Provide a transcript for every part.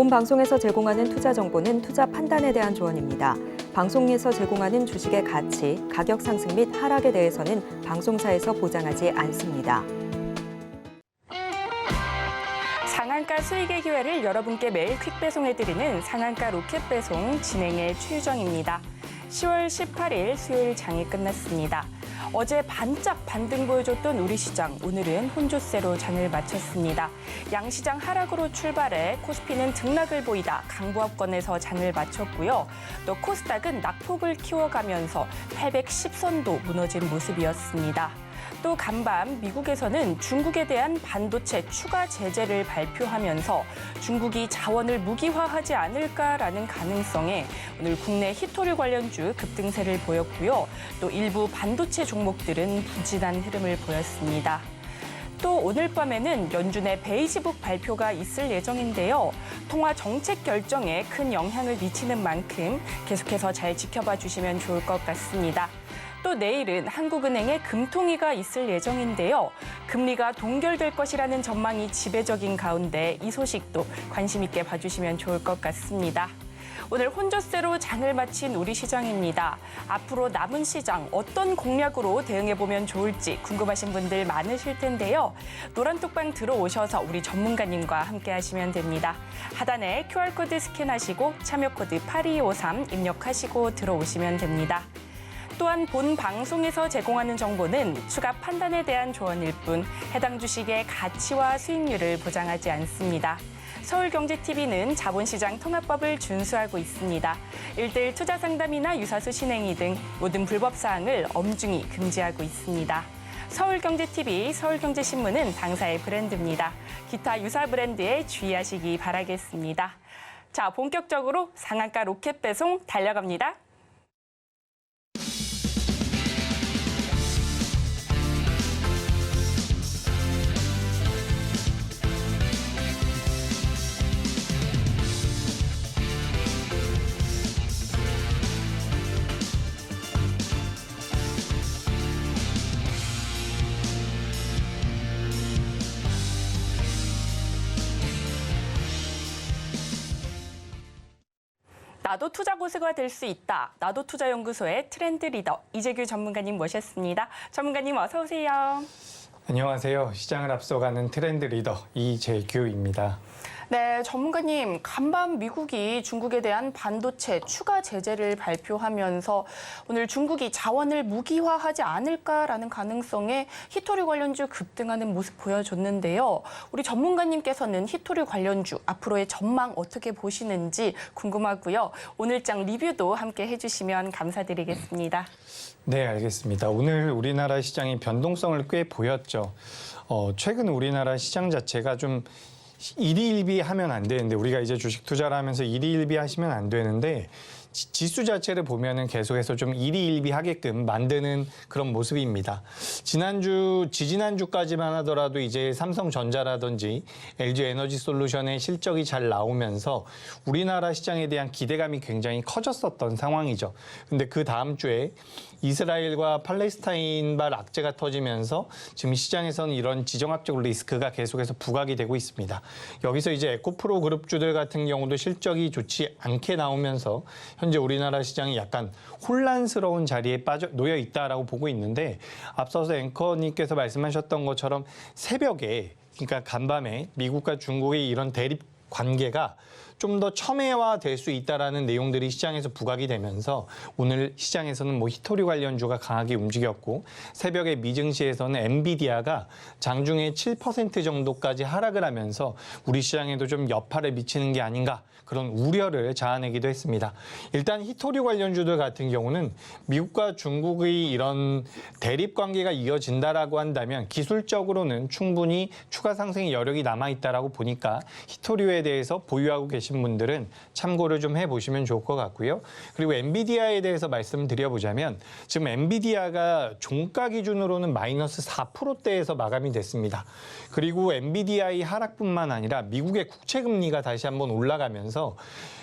본 방송에서 제공하는 투자 정보는 투자 판단에 대한 조언입니다. 방송에서 제공하는 주식의 가치, 가격 상승 및 하락에 대해서는 방송사에서 보장하지 않습니다. 상한가 수익의 기회를 여러분께 매일 퀵 배송해드리는 상한가 로켓 배송 진행의 최유정입니다. 10월 18일 수요일 장이 끝났습니다. 어제 반짝 반등 보여줬던 우리 시장, 오늘은 혼조세로 장을 마쳤습니다. 양시장 하락으로 출발해 코스피는 등락을 보이다 강보합권에서 장을 마쳤고요. 또 코스닥은 낙폭을 키워가면서 810선도 무너진 모습이었습니다. 또 간밤 미국에서는 중국에 대한 반도체 추가 제재를 발표하면서 중국이 자원을 무기화하지 않을까라는 가능성에 오늘 국내 히토류 관련주 급등세를 보였고요. 또 일부 반도체 종목들은 부진한 흐름을 보였습니다. 또 오늘 밤에는 연준의 베이지북 발표가 있을 예정인데요. 통화 정책 결정에 큰 영향을 미치는 만큼 계속해서 잘 지켜봐 주시면 좋을 것 같습니다. 또 내일은 한국은행의 금통위가 있을 예정인데요. 금리가 동결될 것이라는 전망이 지배적인 가운데 이 소식도 관심 있게 봐주시면 좋을 것 같습니다. 오늘 혼조세로 장을 마친 우리 시장입니다. 앞으로 남은 시장 어떤 공략으로 대응해보면 좋을지 궁금하신 분들 많으실 텐데요. 노란톡방 들어오셔서 우리 전문가님과 함께 하시면 됩니다. 하단에 QR코드 스캔하시고 참여코드 8253 입력하시고 들어오시면 됩니다. 또한 본 방송에서 제공하는 정보는 추가 판단에 대한 조언일 뿐 해당 주식의 가치와 수익률을 보장하지 않습니다. 서울경제TV는 자본시장 통합법을 준수하고 있습니다. 1:1 투자 상담이나 유사수 신행위 등 모든 불법 사항을 엄중히 금지하고 있습니다. 서울경제TV, 서울경제신문은 당사의 브랜드입니다. 기타 유사 브랜드에 주의하시기 바라겠습니다. 자, 본격적으로 상한가 로켓 배송 달려갑니다. 나도 투자 고수가 될 수 있다. 나도 투자연구소의 트렌드 리더 이재규 전문가님 모셨습니다. 전문가님 어서 오세요. 안녕하세요. 시장을 앞서가는 트렌드 리더 이재규입니다. 네, 전문가님, 간밤 미국이 중국에 대한 반도체 추가 제재를 발표하면서 오늘 중국이 자원을 무기화하지 않을까라는 가능성에 히토류 관련주 급등하는 모습 보여줬는데요. 우리 전문가님께서는 히토류 관련주 앞으로의 전망 어떻게 보시는지 궁금하고요. 오늘장 리뷰도 함께 해주시면 감사드리겠습니다. 네, 알겠습니다. 오늘 우리나라 시장이 변동성을 꽤 보였죠. 최근 우리나라 시장 자체가 좀 일희일비하면 안 되는데 우리가 이제 주식 투자를 하면서 일희일비하시면 안 되는데 지수 자체를 보면은 계속해서 좀 일희일비하게끔 만드는 그런 모습입니다. 지지난주까지만 하더라도 이제 삼성전자라든지 LG에너지솔루션의 실적이 잘 나오면서 우리나라 시장에 대한 기대감이 굉장히 커졌었던 상황이죠. 근데 그 다음 주에 이스라엘과 팔레스타인발 악재가 터지면서 지금 시장에서는 이런 지정학적 리스크가 계속해서 부각이 되고 있습니다. 여기서 이제 에코프로 그룹주들 같은 경우도 실적이 좋지 않게 나오면서 현재 우리나라 시장이 약간 혼란스러운 자리에 놓여 있다라고 보고 있는데 앞서서 앵커님께서 말씀하셨던 것처럼 새벽에 그러니까 간밤에 미국과 중국의 이런 대립 관계가 좀 더 첨예화될 수 있다라는 내용들이 시장에서 부각이 되면서 오늘 시장에서는 히토류 관련주가 강하게 움직였고 새벽에 미증시에서는 엔비디아가 장중에 7% 정도까지 하락을 하면서 우리 시장에도 좀 여파를 미치는 게 아닌가 그런 우려를 자아내기도 했습니다. 일단 히토류 관련주들 같은 경우는 미국과 중국의 이런 대립 관계가 이어진다라고 한다면 기술적으로는 충분히 추가 상승의 여력이 남아있다라고 보니까 히토류에 대해서 보유하고 계신 분들은 참고를 좀 해보시면 좋을 것 같고요. 그리고 엔비디아에 대해서 말씀드려보자면 지금 엔비디아가 종가 기준으로는 마이너스 4%대에서 마감이 됐습니다. 그리고 엔비디아의 하락뿐만 아니라 미국의 국채금리가 다시 한번 올라가면서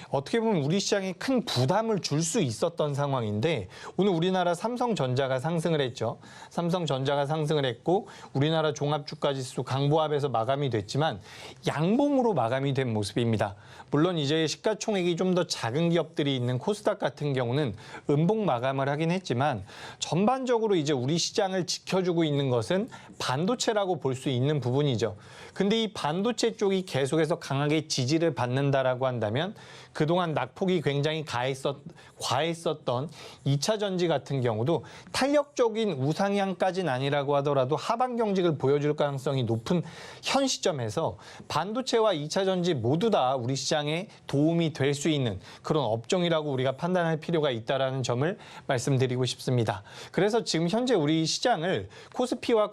어떻게 보면 우리 시장에 큰 부담을 줄 수 있었던 상황인데 오늘 우리나라 삼성전자가 상승을 했죠. 삼성전자가 상승을 했고 우리나라 종합주가지수 강보합에서 마감이 됐지만 양봉으로 마감이 된 모습입니다. 물론 이제 시가총액이 좀 더 작은 기업들이 있는 코스닥 같은 경우는 음봉 마감을 하긴 했지만 전반적으로 이제 우리 시장을 지켜주고 있는 것은 반도체라고 볼 수 있는 부분이죠. 근데 이 반도체 쪽이 계속해서 강하게 지지를 받는다라고 한다면 그동안 낙폭이 굉장히 과했었던 2차 전지 같은 경우도 탄력적인 우상향까지는 아니라고 하더라도 하방 경직을 보여줄 가능성이 높은 현 시점에서 반도체와 2차 전지 모두 다 우리 시장에 도움이 될 수 있는 그런 업종이라고 우리가 판단할 필요가 있다는 점을 말씀드리고 싶습니다. 그래서 지금 현재 우리 시장을 코스피와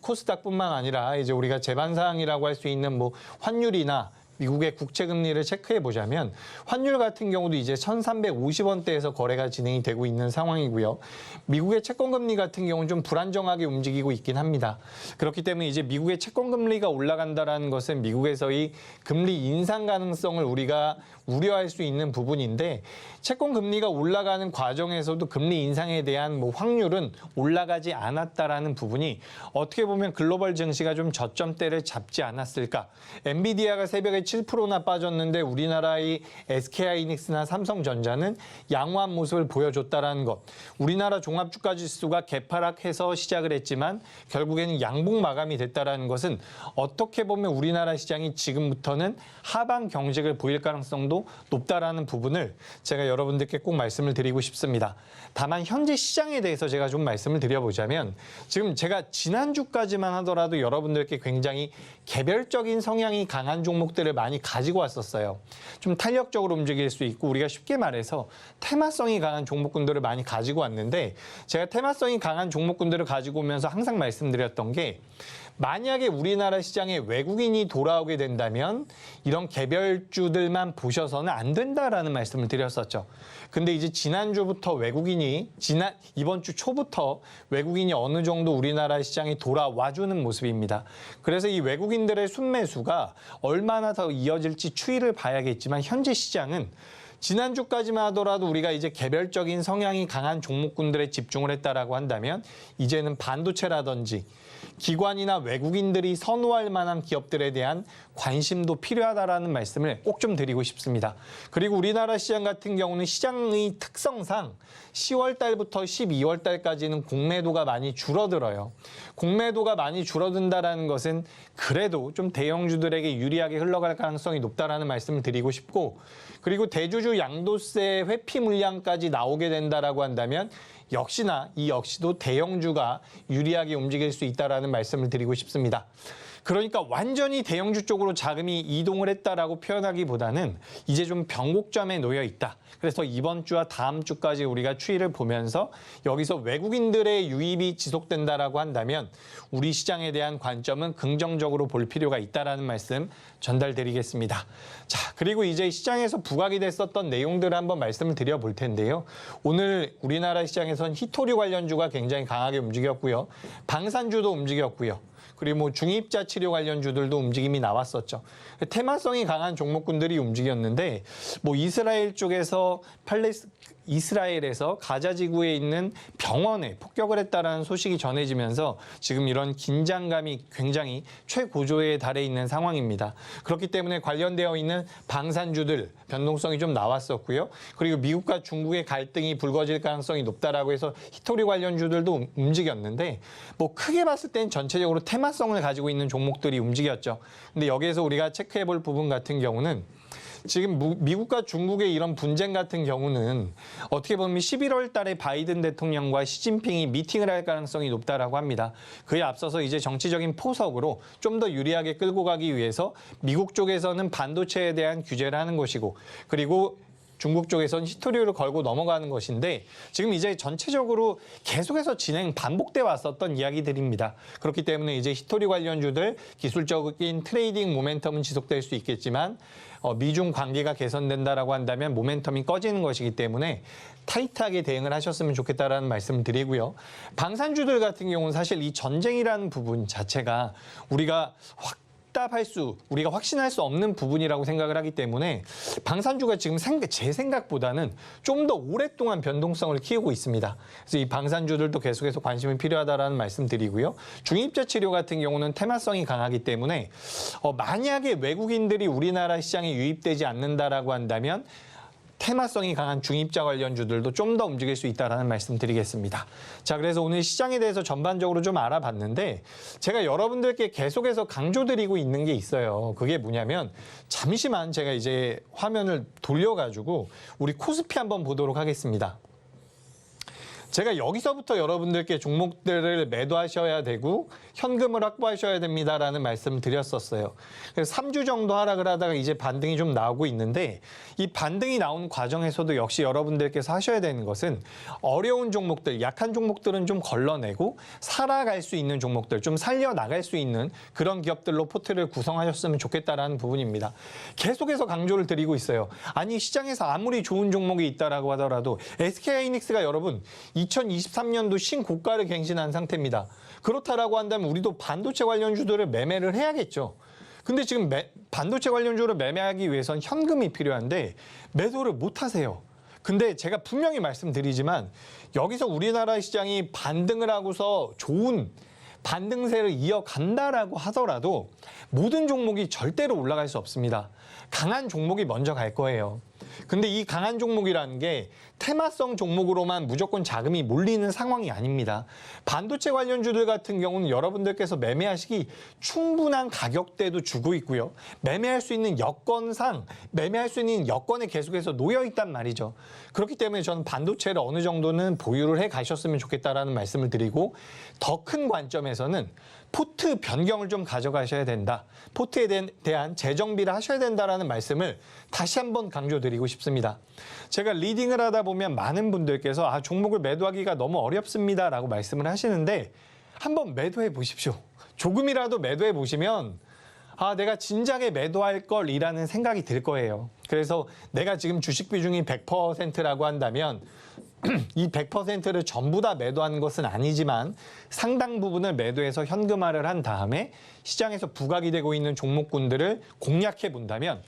코스닥뿐만 아니라 이제 우리가 제반사항이라고 할 수 있는 뭐 환율이나 미국의 국채금리를 체크해 보자면 환율 같은 경우도 이제 1,350원대에서 거래가 진행이 되고 있는 상황이고요. 미국의 채권금리 같은 경우는 좀 불안정하게 움직이고 있긴 합니다. 그렇기 때문에 이제 미국의 채권금리가 올라간다는 것은 미국에서의 금리 인상 가능성을 우리가 우려할 수 있는 부분인데 채권금리가 올라가는 과정에서도 금리 인상에 대한 뭐 확률은 올라가지 않았다라는 부분이 어떻게 보면 글로벌 증시가 좀 저점대를 잡지 않았을까. 엔비디아가 새벽에 7%나 빠졌는데 우리나라의 SK하이닉스나 삼성전자는 양호한 모습을 보여줬다라는 것. 우리나라 종합주가지수가 개파락해서 시작을 했지만 결국에는 양봉 마감이 됐다라는 것은 어떻게 보면 우리나라 시장이 지금부터는 하방 경직을 보일 가능성도 높다라는 부분을 제가 여러분들께 꼭 말씀을 드리고 싶습니다. 다만 현재 시장에 대해서 제가 좀 말씀을 드려보자면 지금 제가 지난주까지만 하더라도 여러분들께 굉장히 개별적인 성향이 강한 종목들을 많이 가지고 왔었어요. 좀 탄력적으로 움직일 수 있고 우리가 쉽게 말해서 테마성이 강한 종목군들을 많이 가지고 왔는데 제가 테마성이 강한 종목군들을 가지고 오면서 항상 말씀드렸던 게 만약에 우리나라 시장에 외국인이 돌아오게 된다면 이런 개별주들만 보셔서는 안 된다라는 말씀을 드렸었죠. 근데 이제 지난주부터 이번 주 초부터 외국인이 어느 정도 우리나라 시장에 돌아와주는 모습입니다. 그래서 이 외국인들의 순매수가 얼마나 더 이어질지 추이를 봐야겠지만 현재 시장은 지난주까지만 하더라도 우리가 이제 개별적인 성향이 강한 종목군들에 집중을 했다라고 한다면 이제는 반도체라든지 기관이나 외국인들이 선호할 만한 기업들에 대한 관심도 필요하다라는 말씀을 꼭 좀 드리고 싶습니다. 그리고 우리나라 시장 같은 경우는 시장의 특성상 10월 달부터 12월 달까지는 공매도가 많이 줄어들어요. 공매도가 많이 줄어든다라는 것은 그래도 좀 대형주들에게 유리하게 흘러갈 가능성이 높다라는 말씀을 드리고 싶고 그리고 대주주 양도세 회피 물량까지 나오게 된다라고 한다면 역시나 이 역시도 대형주가 유리하게 움직일 수 있다라는 말씀을 드리고 싶습니다. 그러니까 완전히 대형주 쪽으로 자금이 이동을 했다라고 표현하기보다는 이제 좀 변곡점에 놓여 있다. 그래서 이번 주와 다음 주까지 우리가 추이를 보면서 여기서 외국인들의 유입이 지속된다라고 한다면 우리 시장에 대한 관점은 긍정적으로 볼 필요가 있다라는 말씀 전달드리겠습니다. 자, 그리고 이제 시장에서 부각이 됐었던 내용들을 한번 말씀을 드려볼 텐데요. 오늘 우리나라 시장에선 히토류 관련주가 굉장히 강하게 움직였고요. 방산주도 움직였고요. 그리고 뭐 중입자 치료 관련주들도 움직임이 나왔었죠. 테마성이 강한 종목군들이 움직였는데 뭐 이스라엘에서 가자 지구에 있는 병원에 폭격을 했다라는 소식이 전해지면서 지금 이런 긴장감이 굉장히 최고조에 달해 있는 상황입니다. 그렇기 때문에 관련되어 있는 방산주들 변동성이 좀 나왔었고요. 그리고 미국과 중국의 갈등이 불거질 가능성이 높다라고 해서 히토리 관련주들도 움직였는데 뭐 크게 봤을 땐 전체적으로 테마성을 가지고 있는 종목들이 움직였죠. 근데 여기에서 우리가 체크해 볼 부분 같은 경우는 지금 미국과 중국의 이런 분쟁 같은 경우는 어떻게 보면 11월 달에 바이든 대통령과 시진핑이 미팅을 할 가능성이 높다라고 합니다. 그에 앞서서 이제 정치적인 포석으로 좀 더 유리하게 끌고 가기 위해서 미국 쪽에서는 반도체에 대한 규제를 하는 것이고 그리고 중국 쪽에서는 히토리를 걸고 넘어가는 것인데 지금 이제 전체적으로 계속해서 반복돼 왔었던 이야기들입니다. 그렇기 때문에 이제 히토리 관련주들 기술적인 트레이딩 모멘텀은 지속될 수 있겠지만 미중 관계가 개선된다라고 한다면 모멘텀이 꺼지는 것이기 때문에 타이트하게 대응을 하셨으면 좋겠다라는 말씀을 드리고요. 방산주들 같은 경우는 사실 이 전쟁이라는 부분 자체가 우리가 응답할 우리가 확신할 수 없는 부분이라고 생각을 하기 때문에 방산주가 지금 제 생각보다는 좀 더 오랫동안 변동성을 키우고 있습니다. 그래서 이 방산주들도 계속해서 관심이 필요하다라는 말씀드리고요. 중입자 치료 같은 경우는 테마성이 강하기 때문에 만약에 외국인들이 우리나라 시장에 유입되지 않는다라고 한다면 테마성이 강한 중입자 관련주들도 좀 더 움직일 수 있다는 말씀 드리겠습니다. 자, 그래서 오늘 시장에 대해서 전반적으로 좀 알아봤는데 제가 여러분들께 계속해서 강조드리고 있는 게 있어요. 그게 뭐냐면 잠시만 제가 이제 화면을 돌려가지고 우리 코스피 한번 보도록 하겠습니다. 제가 여기서부터 여러분들께 종목들을 매도하셔야 되고 현금을 확보하셔야 됩니다라는 말씀을 드렸었어요. 그래서 3주 정도 하락을 하다가 이제 반등이 좀 나오고 있는데 이 반등이 나온 과정에서도 역시 여러분들께서 하셔야 되는 것은 어려운 종목들, 약한 종목들은 좀 걸러내고 살아갈 수 있는 종목들, 좀 살려나갈 수 있는 그런 기업들로 포트를 구성하셨으면 좋겠다라는 부분입니다. 계속해서 강조를 드리고 있어요. 아니 시장에서 아무리 좋은 종목이 있다라고 하더라도 SK하이닉스가 여러분 2023년도 신고가를 갱신한 상태입니다. 그렇다라고 한다면 우리도 반도체 관련주들을 매매를 해야겠죠. 근데 지금 반도체 관련주를 매매하기 위해선 현금이 필요한데 매도를 못 하세요. 근데 제가 분명히 말씀드리지만 여기서 우리나라 시장이 반등을 하고서 좋은 반등세를 이어간다라고 하더라도 모든 종목이 절대로 올라갈 수 없습니다. 강한 종목이 먼저 갈 거예요. 근데 이 강한 종목이라는 게 테마성 종목으로만 무조건 자금이 몰리는 상황이 아닙니다. 반도체 관련주들 같은 경우는 여러분들께서 매매하시기 충분한 가격대도 주고 있고요. 매매할 수 있는 여건상 매매할 수 있는 여건에 계속해서 놓여 있단 말이죠. 그렇기 때문에 저는 반도체를 어느 정도는 보유를 해 가셨으면 좋겠다라는 말씀을 드리고 더 큰 관점에서는 포트 변경을 좀 가져가셔야 된다. 포트에 대한 재정비를 하셔야 된다라는 말씀을 다시 한번 강조드리고 싶습니다. 제가 리딩을 하다 보면 많은 분들께서 종목을 매도하기가 너무 어렵습니다라고 말씀을 하시는데 한번 매도해 보십시오. 조금이라도 매도해 보시면 내가 진작에 매도할 걸이라는 생각이 들 거예요. 그래서 내가 지금 주식 비중이 100%라고 한다면 이 100%를 전부 다 매도하는 것은 아니지만 상당 부분을 매도해서 현금화를 한 다음에 시장에서 부각이 되고 있는 종목군들을 공략해 본다면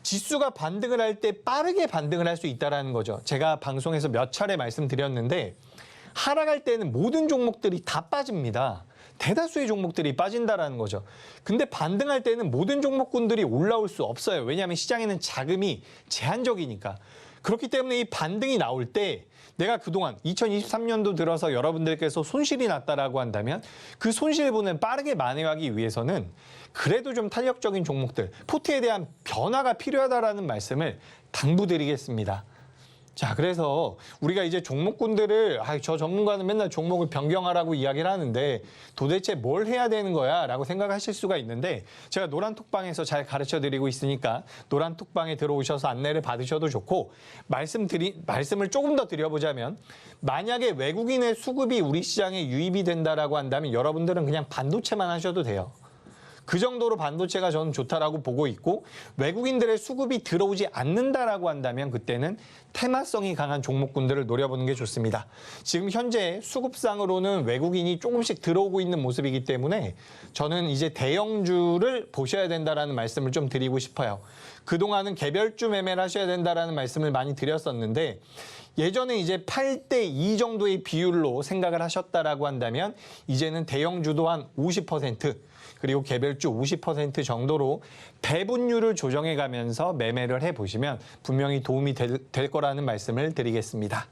지수가 반등을 할 때 빠르게 반등을 할 수 있다는 거죠. 제가 방송에서 몇 차례 말씀드렸는데 하락할 때는 모든 종목들이 다 빠집니다. 대다수의 종목들이 빠진다라는 거죠. 근데 반등할 때는 모든 종목군들이 올라올 수 없어요. 왜냐하면 시장에는 자금이 제한적이니까. 그렇기 때문에 이 반등이 나올 때 내가 그동안 2023년도 들어서 여러분들께서 손실이 났다라고 한다면 그 손실분을 빠르게 만회하기 위해서는 그래도 좀 탄력적인 종목들, 포트에 대한 변화가 필요하다라는 말씀을 당부드리겠습니다. 자, 그래서 우리가 이제 종목군들을 저 전문가는 맨날 종목을 변경하라고 이야기를 하는데 도대체 뭘 해야 되는 거야? 라고 생각하실 수가 있는데 제가 노란톡방에서 잘 가르쳐드리고 있으니까 노란톡방에 들어오셔서 안내를 받으셔도 좋고 말씀을 조금 더 드려보자면 만약에 외국인의 수급이 우리 시장에 유입이 된다라고 한다면 여러분들은 그냥 반도체만 하셔도 돼요. 그 정도로 반도체가 저는 좋다라고 보고 있고 외국인들의 수급이 들어오지 않는다라고 한다면 그때는 테마성이 강한 종목군들을 노려보는 게 좋습니다. 지금 현재 수급상으로는 외국인이 조금씩 들어오고 있는 모습이기 때문에 저는 이제 대형주를 보셔야 된다라는 말씀을 좀 드리고 싶어요. 그동안은 개별주 매매를 하셔야 된다라는 말씀을 많이 드렸었는데 예전에 이제 8대2 정도의 비율로 생각을 하셨다라고 한다면 이제는 대형주도 한 50% 그리고 개별주 50% 정도로 배분율을 조정해 가면서 매매를 해보시면 분명히 도움이 될 거라는 말씀을 드리겠습니다.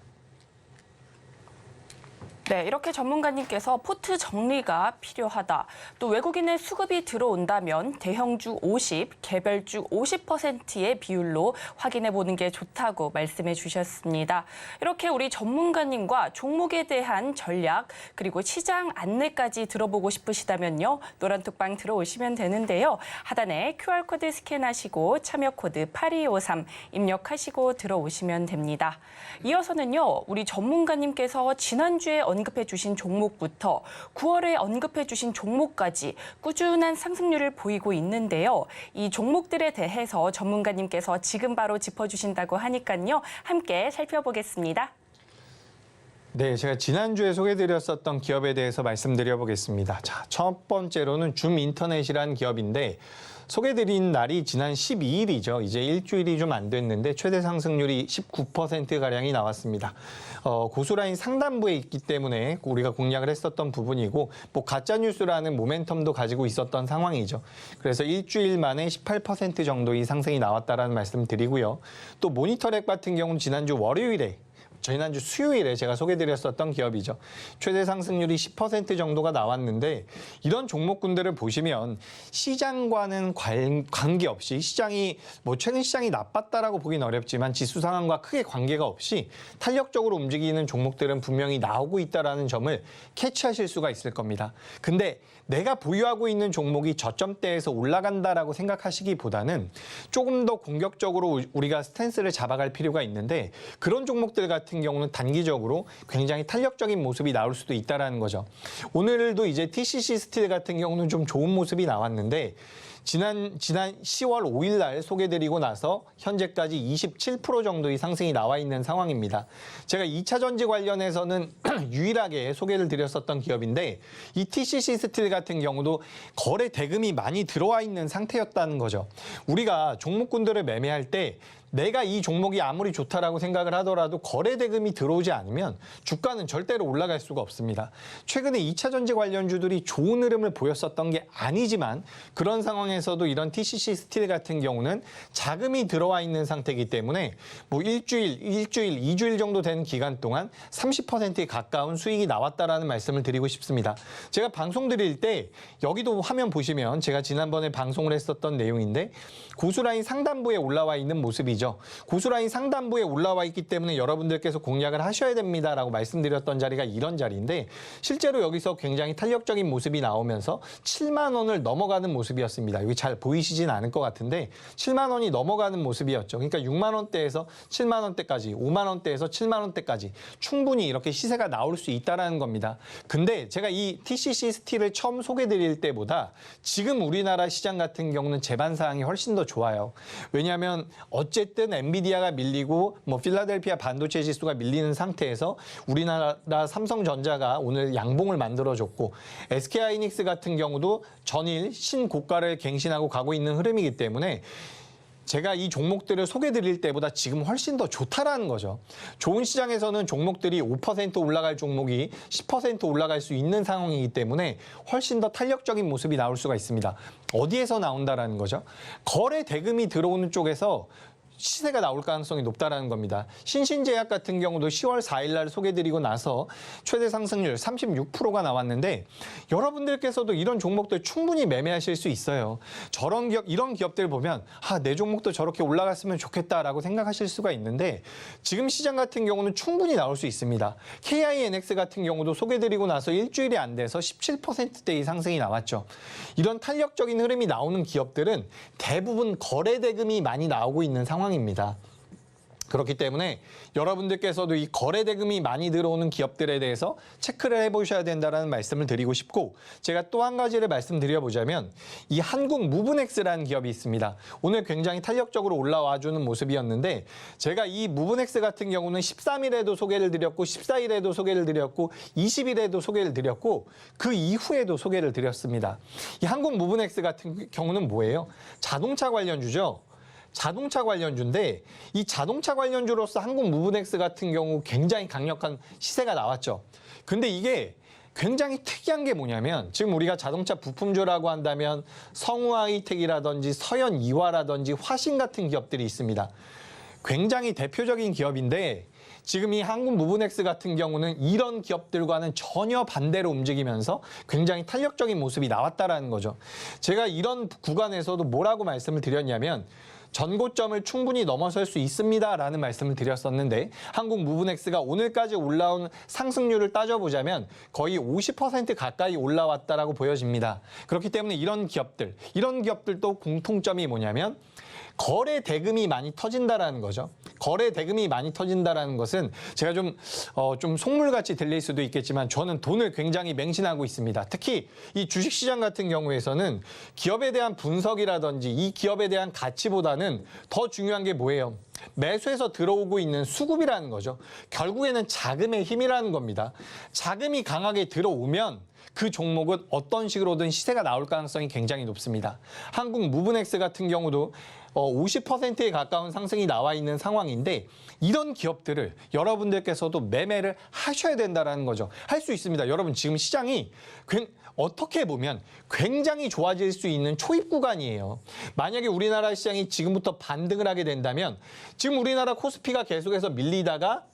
네, 이렇게 전문가님께서 포트 정리가 필요하다. 또 외국인의 수급이 들어온다면 대형주 50, 개별주 50%의 비율로 확인해 보는 게 좋다고 말씀해 주셨습니다. 이렇게 우리 전문가님과 종목에 대한 전략 그리고 시장 안내까지 들어보고 싶으시다면요. 노란톡방 들어오시면 되는데요. 하단에 QR코드 스캔하시고 참여 코드 8253 입력하시고 들어오시면 됩니다. 이어서는요. 우리 전문가님께서 지난주에 언급해 주신 종목부터 9월에 언급해 주신 종목까지 꾸준한 상승률을 보이고 있는데요. 이 종목들에 대해서 전문가님께서 지금 바로 짚어주신다고 하니까요. 함께 살펴보겠습니다. 네, 제가 지난주에 소개드렸었던 기업에 대해서 말씀드려 보겠습니다. 자, 첫 번째로는 줌인터넷이라는 기업인데 소개드린 날이 지난 12일이죠. 이제 일주일이 좀 안 됐는데 최대 상승률이 19%가량이 나왔습니다. 고수라인 상단부에 있기 때문에 우리가 공략을 했었던 부분이고 뭐 가짜뉴스라는 모멘텀도 가지고 있었던 상황이죠. 그래서 일주일 만에 18% 정도의 상승이 나왔다라는 말씀 드리고요. 또 모니터랩 같은 경우는 지난주 월요일에 지난주 수요일에 제가 소개드렸었던 기업이죠. 최대 상승률이 10% 정도가 나왔는데 이런 종목군들을 보시면 시장과는 관계없이 시장이 뭐 최근 시장이 나빴다라고 보긴 어렵지만 지수 상황과 크게 관계가 없이 탄력적으로 움직이는 종목들은 분명히 나오고 있다는 점을 캐치하실 수가 있을 겁니다. 근데 내가 보유하고 있는 종목이 저점대에서 올라간다라고 생각하시기보다는 조금 더 공격적으로 우리가 스탠스를 잡아갈 필요가 있는데 그런 종목들 같은 경우는 단기적으로 굉장히 탄력적인 모습이 나올 수도 있다는 거죠. 오늘도 이제 TCC 스틸 같은 경우는 좀 좋은 모습이 나왔는데 지난 10월 5일 날 소개드리고 나서 현재까지 27% 정도의 상승이 나와 있는 상황입니다. 제가 2차 전지 관련해서는 유일하게 소개를 드렸었던 기업인데 이 TCC 스틸 같은 경우도 거래 대금이 많이 들어와 있는 상태였다는 거죠. 우리가 종목군들을 매매할 때 내가 이 종목이 아무리 좋다라고 생각을 하더라도 거래 대금이 들어오지 않으면 주가는 절대로 올라갈 수가 없습니다. 최근에 2차 전지 관련주들이 좋은 흐름을 보였었던 게 아니지만 그런 상황에서도 이런 TCC 스틸 같은 경우는 자금이 들어와 있는 상태이기 때문에 뭐 일주일, 2주일 정도 되는 기간 동안 30%에 가까운 수익이 나왔다라는 말씀을 드리고 싶습니다. 제가 방송 드릴 때 여기도 화면 보시면 제가 지난번에 방송을 했었던 내용인데 고수라인 상단부에 올라와 있는 모습이죠. 고수라인 상단부에 올라와 있기 때문에 여러분들께서 공략을 하셔야 됩니다라고 말씀드렸던 자리가 이런 자리인데 실제로 여기서 굉장히 탄력적인 모습이 나오면서 7만 원을 넘어가는 모습이었습니다. 여기 잘 보이시진 않을 것 같은데 7만 원이 넘어가는 모습이었죠. 그러니까 6만 원대에서 7만 원대까지, 5만 원대에서 7만 원대까지 충분히 이렇게 시세가 나올 수 있다는 겁니다. 근데 제가 이 TCC 스틸을 처음 소개드릴 때보다 지금 우리나라 시장 같은 경우는 재반 사항이 훨씬 더 좋아요. 왜냐하면 어쨌든 엔비디아가 밀리고 뭐 필라델피아 반도체 지수가 밀리는 상태에서 우리나라 삼성전자가 오늘 양봉을 만들어줬고 SK하이닉스 같은 경우도 전일 신고가를 갱신하고 가고 있는 흐름이기 때문에 제가 이 종목들을 소개드릴 때보다 지금 훨씬 더 좋다라는 거죠. 좋은 시장에서는 종목들이 5% 올라갈 종목이 10% 올라갈 수 있는 상황이기 때문에 훨씬 더 탄력적인 모습이 나올 수가 있습니다. 어디에서 나온다라는 거죠? 거래 대금이 들어오는 쪽에서 시세가 나올 가능성이 높다라는 겁니다. 신신제약 같은 경우도 10월 4일 날 소개드리고 나서 최대 상승률 36%가 나왔는데 여러분들께서도 이런 종목들 충분히 매매하실 수 있어요. 이런 기업들 보면 내 종목도 저렇게 올라갔으면 좋겠다라고 생각하실 수가 있는데 지금 시장 같은 경우는 충분히 나올 수 있습니다. KINX 같은 경우도 소개드리고 나서 일주일이 안 돼서 17%대의 상승이 나왔죠. 이런 탄력적인 흐름이 나오는 기업들은 대부분 거래 대금이 많이 나오고 있는 상황입니다. 그렇기 때문에 여러분들께서도 이 거래 대금이 많이 들어오는 기업들에 대해서 체크를 해보셔야 된다는 말씀을 드리고 싶고 제가 또 한 가지를 말씀드려보자면 이 한국무브넥스라는 기업이 있습니다. 오늘 굉장히 탄력적으로 올라와주는 모습이었는데 제가 이 무브넥스 같은 경우는 13일에도 소개를 드렸고 14일에도 소개를 드렸고 20일에도 소개를 드렸고 그 이후에도 소개를 드렸습니다. 이 한국무브넥스 같은 경우는 뭐예요? 자동차 관련주죠. 자동차 관련주인데 이 자동차 관련주로서 한국무브넥스 같은 경우 굉장히 강력한 시세가 나왔죠. 근데 이게 굉장히 특이한 게 뭐냐면 지금 우리가 자동차 부품주라고 한다면 성우하이텍이라든지 서현이화라든지 화신 같은 기업들이 있습니다. 굉장히 대표적인 기업인데 지금 이 한국무브넥스 같은 경우는 이런 기업들과는 전혀 반대로 움직이면서 굉장히 탄력적인 모습이 나왔다라는 거죠. 제가 이런 구간에서도 뭐라고 말씀을 드렸냐면 전고점을 충분히 넘어설 수 있습니다라는 말씀을 드렸었는데 한국무브넥스가 오늘까지 올라온 상승률을 따져보자면 거의 50% 가까이 올라왔다라고 보여집니다. 그렇기 때문에 이런 기업들도 공통점이 뭐냐면 거래 대금이 많이 터진다라는 거죠. 거래 대금이 많이 터진다라는 것은 제가 좀 속물같이 들릴 수도 있겠지만 저는 돈을 굉장히 맹신하고 있습니다. 특히 이 주식시장 같은 경우에서는 기업에 대한 분석이라든지 이 기업에 대한 가치보다는 더 중요한 게 뭐예요? 매수해서 들어오고 있는 수급이라는 거죠. 결국에는 자금의 힘이라는 겁니다. 자금이 강하게 들어오면 그 종목은 어떤 식으로든 시세가 나올 가능성이 굉장히 높습니다. 한국 무브넥스 같은 경우도 50%에 가까운 상승이 나와 있는 상황인데 이런 기업들을 여러분들께서도 매매를 하셔야 된다는 거죠. 할 수 있습니다. 여러분 지금 시장이 어떻게 보면 굉장히 좋아질 수 있는 초입 구간이에요. 만약에 우리나라 시장이 지금부터 반등을 하게 된다면 지금 우리나라 코스피가 계속해서 밀리다가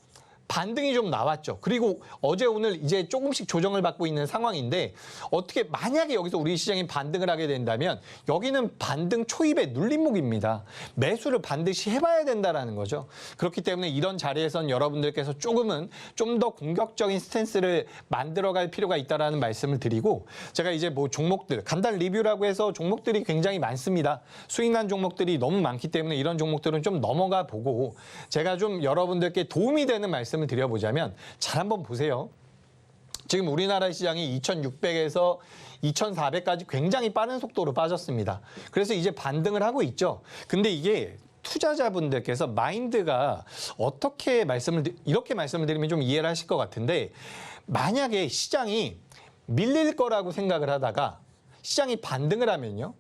반등이 좀 나왔죠. 그리고 어제 오늘 이제 조금씩 조정을 받고 있는 상황인데 어떻게 만약에 여기서 우리 시장이 반등을 하게 된다면 여기는 반등 초입의 눌림목입니다. 매수를 반드시 해봐야 된다는 거죠. 그렇기 때문에 이런 자리에선 여러분들께서 조금은 좀 더 공격적인 스탠스를 만들어갈 필요가 있다는 말씀을 드리고 제가 이제 뭐 종목들 간단 리뷰라고 해서 종목들이 굉장히 많습니다. 수익난 종목들이 너무 많기 때문에 이런 종목들은 좀 넘어가 보고 제가 좀 여러분들께 도움이 되는 말씀을 드려보자면 잘 한번 보세요. 지금 우리나라 시장이 2600에서 2400까지 굉장히 빠른 속도로 빠졌습니다. 그래서 이제 반등을 하고 있죠. 근데 이게 투자자분들께서 마인드가 어떻게 이렇게 말씀을 드리면 좀 이해를 하실 것 같은데 만약에 시장이 밀릴 거라고 생각을 하다가 시장이 반등을 하면요.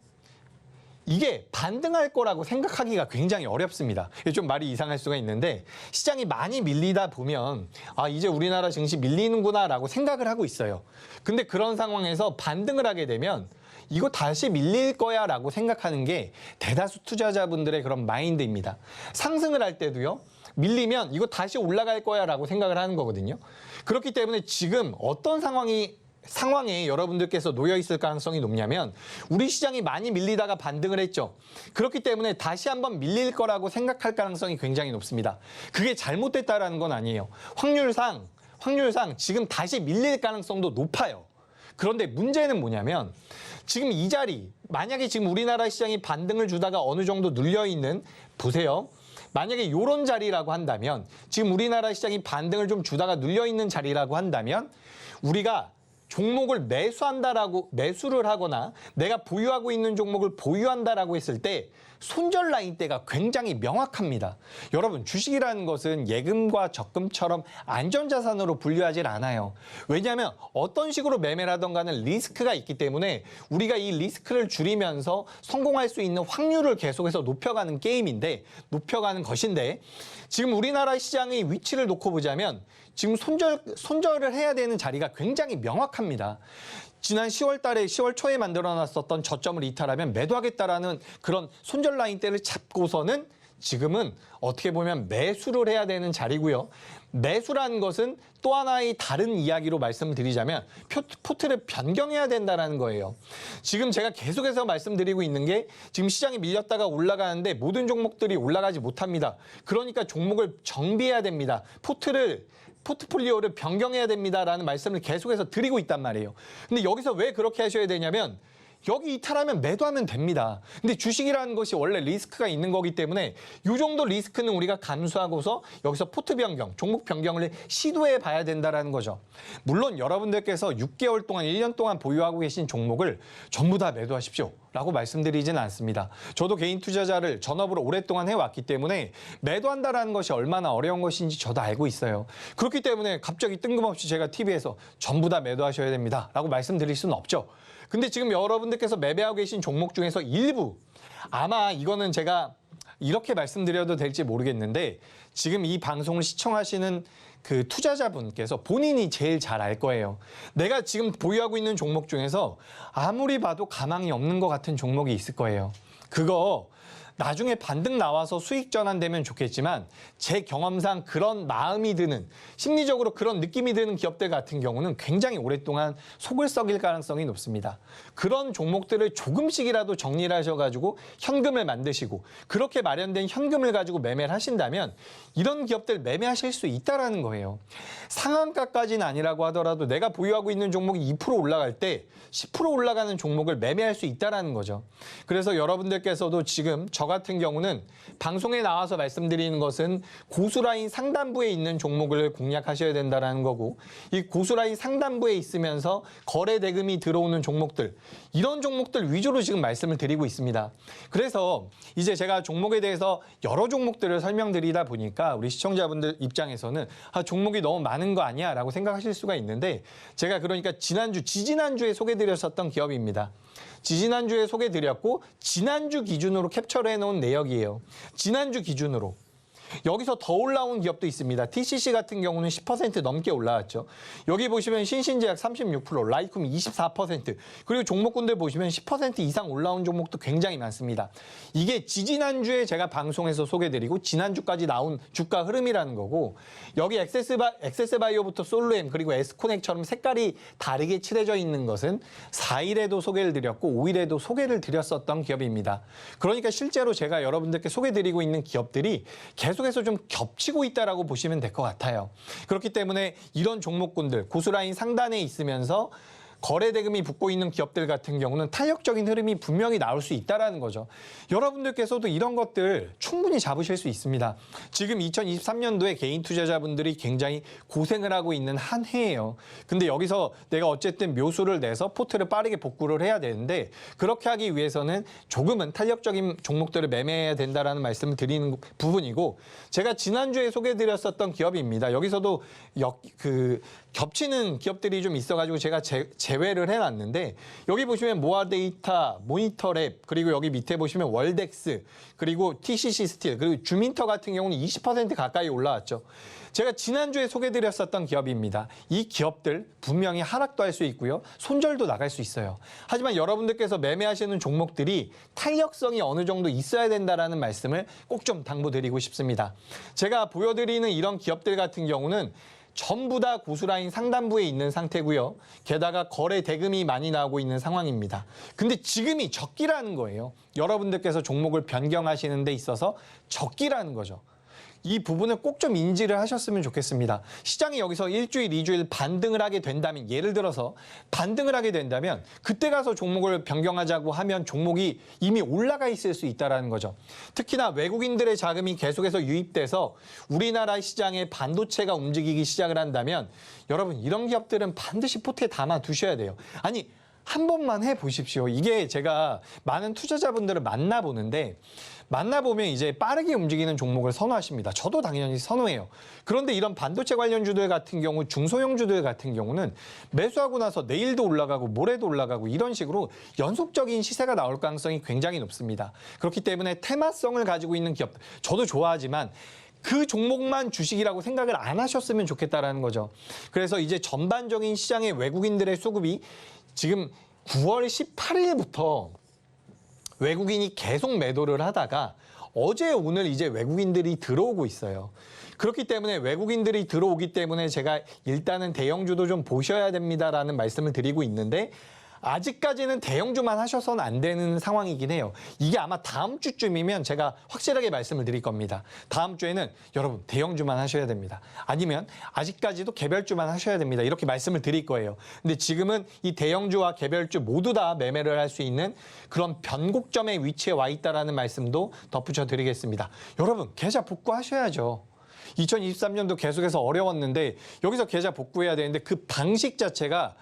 이게 반등할 거라고 생각하기가 굉장히 어렵습니다. 좀 말이 이상할 수가 있는데 시장이 많이 밀리다 보면 이제 우리나라 증시 밀리는구나라고 생각을 하고 있어요. 근데 그런 상황에서 반등을 하게 되면 이거 다시 밀릴 거야 라고 생각하는 게 대다수 투자자분들의 그런 마인드입니다. 상승을 할 때도요. 밀리면 이거 다시 올라갈 거야 라고 생각을 하는 거거든요. 그렇기 때문에 지금 어떤 상황에 여러분들께서 놓여 있을 가능성이 높냐면 우리 시장이 많이 밀리다가 반등을 했죠. 그렇기 때문에 다시 한번 밀릴 거라고 생각할 가능성이 굉장히 높습니다. 그게 잘못됐다라는 건 아니에요. 확률상 지금 다시 밀릴 가능성도 높아요. 그런데 문제는 뭐냐면 지금 이 자리 만약에 지금 우리나라 시장이 반등을 주다가 어느 정도 눌려있는 보세요. 만약에 이런 자리라고 한다면 지금 우리나라 시장이 반등을 좀 주다가 눌려있는 자리라고 한다면 우리가 종목을 매수를 하거나 내가 보유하고 있는 종목을 보유한다라고 했을 때 손절 라인대가 굉장히 명확합니다. 여러분 주식이라는 것은 예금과 적금처럼 안전자산으로 분류하지 않아요. 왜냐하면 어떤 식으로 매매를 하던 간에 리스크가 있기 때문에 우리가 이 리스크를 줄이면서 성공할 수 있는 확률을 계속해서 높여가는 것인데 지금 우리나라 시장의 위치를 놓고 보자면 지금 손절을 해야 되는 자리가 굉장히 명확합니다. 지난 10월 초에 만들어놨었던 저점을 이탈하면 매도하겠다라는 그런 손절 라인대를 잡고서는 지금은 어떻게 보면 매수를 해야 되는 자리고요. 매수라는 것은 또 하나의 다른 이야기로 말씀을 드리자면 포트를 변경해야 된다는 거예요. 지금 제가 계속해서 말씀드리고 있는 게 지금 시장이 밀렸다가 올라가는데 모든 종목들이 올라가지 못합니다. 그러니까 종목을 정비해야 됩니다. 포트폴리오를 변경해야 됩니다라는 말씀을 계속해서 드리고 있단 말이에요. 근데 여기서 왜 그렇게 하셔야 되냐면 여기 이탈하면 매도하면 됩니다. 근데 주식이라는 것이 원래 리스크가 있는 거기 때문에 이 정도 리스크는 우리가 감수하고서 여기서 포트 변경, 종목 변경을 시도해 봐야 된다는 거죠. 물론 여러분들께서 6개월 동안, 1년 동안 보유하고 계신 종목을 전부 다 매도하십시오 라고 말씀드리지는 않습니다. 저도 개인 투자자를 전업으로 오랫동안 해왔기 때문에 매도한다는 것이 얼마나 어려운 것인지 저도 알고 있어요. 그렇기 때문에 갑자기 뜬금없이 제가 TV에서 전부 다 매도하셔야 됩니다 라고 말씀드릴 수는 없죠. 근데 지금 여러분들께서 매매하고 계신 종목 중에서 일부 아마 이거는 제가 이렇게 말씀드려도 될지 모르겠는데 지금 이 방송을 시청하시는 그 투자자분께서 본인이 제일 잘 알 거예요. 내가 지금 보유하고 있는 종목 중에서 아무리 봐도 가망이 없는 것 같은 종목이 있을 거예요. 그거 나중에 반등 나와서 수익 전환되면 좋겠지만 제 경험상 그런 마음이 드는 심리적으로 그런 느낌이 드는 기업들 같은 경우는 굉장히 오랫동안 속을 썩일 가능성이 높습니다. 그런 종목들을 조금씩이라도 정리를 하셔가지고 현금을 만드시고 그렇게 마련된 현금을 가지고 매매를 하신다면 이런 기업들 매매하실 수 있다는 거예요. 상한가까지는 아니라고 하더라도 내가 보유하고 있는 종목이 2% 올라갈 때 10% 올라가는 종목을 매매할 수 있다는 거죠. 그래서 여러분들께서도 지금 저 같은 경우는 방송에 나와서 말씀드리는 것은 고수라인 상단부에 있는 종목을 공략하셔야 된다는 거고, 이 고수라인 상단부에 있으면서 거래 대금이 들어오는 종목들, 이런 종목들 위주로 지금 말씀을 드리고 있습니다. 그래서 이제 제가 종목에 대해서 여러 종목들을 설명드리다 보니까 우리 시청자분들 입장에서는 종목이 너무 많은 거 아니야 라고 생각하실 수가 있는데, 제가 그러니까 지지난주에 소개드렸었던 기업입니다. 지지난주에 소개드렸고 지난주 기준으로 캡처를 해놓은 내역이에요. 지난주 기준으로. 여기서 더 올라온 기업도 있습니다. TCC 같은 경우는 10% 넘게 올라왔죠. 여기 보시면 신신제약 36%, 라이쿰 24%, 그리고 종목군들 보시면 10% 이상 올라온 종목도 굉장히 많습니다. 이게 지지난주에 제가 방송에서 소개드리고 지난주까지 나온 주가 흐름이라는 거고, 여기 엑세스바이오부터 솔루엠 그리고 에스코넥처럼 색깔이 다르게 칠해져 있는 것은 4일에도 소개를 드렸고 5일에도 소개를 드렸었던 기업입니다. 그러니까 실제로 제가 여러분들께 소개드리고 있는 기업들이 계속해서 좀 겹치고 있다라고 보시면 될 것 같아요. 그렇기 때문에 이런 종목군들, 고수라인 상단에 있으면서 거래 대금이 붙고 있는 기업들 같은 경우는 탄력적인 흐름이 분명히 나올 수 있다는 거죠. 여러분들께서도 이런 것들 충분히 잡으실 수 있습니다. 지금 2023년도에 개인 투자자분들이 굉장히 고생을 하고 있는 한 해예요. 근데 여기서 내가 어쨌든 묘수를 내서 포트를 빠르게 복구를 해야 되는데, 그렇게 하기 위해서는 조금은 탄력적인 종목들을 매매해야 된다는 말씀을 드리는 부분이고, 제가 지난주에 소개해드렸었던 기업입니다. 여기서도 겹치는 기업들이 좀 있어가지고 제가 제외를 해놨는데, 여기 보시면 모아데이터, 모니터랩, 그리고 여기 밑에 보시면 월덱스, 그리고 TCC 스틸, 그리고 주민터 같은 경우는 20% 가까이 올라왔죠. 제가 지난주에 소개드렸었던 기업입니다. 이 기업들 분명히 하락도 할 수 있고요, 손절도 나갈 수 있어요. 하지만 여러분들께서 매매하시는 종목들이 탄력성이 어느 정도 있어야 된다는 말씀을 꼭 좀 당부드리고 싶습니다. 제가 보여드리는 이런 기업들 같은 경우는 전부 다 고수라인 상단부에 있는 상태고요. 게다가 거래 대금이 많이 나오고 있는 상황입니다. 근데 지금이 적기라는 거예요. 여러분들께서 종목을 변경하시는 데 있어서 적기라는 거죠. 이 부분을 꼭 좀 인지를 하셨으면 좋겠습니다. 시장이 여기서 일주일, 2주일 반등을 하게 된다면, 예를 들어서 반등을 하게 된다면 그때 가서 종목을 변경하자고 하면 종목이 이미 올라가 있을 수 있다는 거죠. 특히나 외국인들의 자금이 계속해서 유입돼서 우리나라 시장의 반도체가 움직이기 시작을 한다면, 여러분 이런 기업들은 반드시 포트에 담아 두셔야 돼요. 아니, 한 번만 해보십시오. 이게 제가 많은 투자자분들을 만나보면 이제 빠르게 움직이는 종목을 선호하십니다. 저도 당연히 선호해요. 그런데 이런 반도체 관련주들 같은 경우, 중소형주들 같은 경우는 매수하고 나서 내일도 올라가고 모레도 올라가고 이런 식으로 연속적인 시세가 나올 가능성이 굉장히 높습니다. 그렇기 때문에 테마성을 가지고 있는 기업, 저도 좋아하지만 그 종목만 주식이라고 생각을 안 하셨으면 좋겠다라는 거죠. 그래서 이제 전반적인 시장의 외국인들의 수급이 지금 9월 18일부터 외국인이 계속 매도를 하다가 어제 오늘 이제 외국인들이 들어오고 있어요. 그렇기 때문에 외국인들이 들어오기 때문에 제가 일단은 대형주도 좀 보셔야 됩니다라는 말씀을 드리고 있는데, 아직까지는 대형주만 하셔서는 안 되는 상황이긴 해요. 이게 아마 다음 주쯤이면 제가 확실하게 말씀을 드릴 겁니다. 다음 주에는 여러분 대형주만 하셔야 됩니다. 아니면 아직까지도 개별주만 하셔야 됩니다. 이렇게 말씀을 드릴 거예요. 근데 지금은 이 대형주와 개별주 모두 다 매매를 할 수 있는 그런 변곡점의 위치에 와 있다는 말씀도 덧붙여 드리겠습니다. 여러분 계좌 복구하셔야죠. 2023년도 계속해서 어려웠는데 여기서 계좌 복구해야 되는데, 그 방식 자체가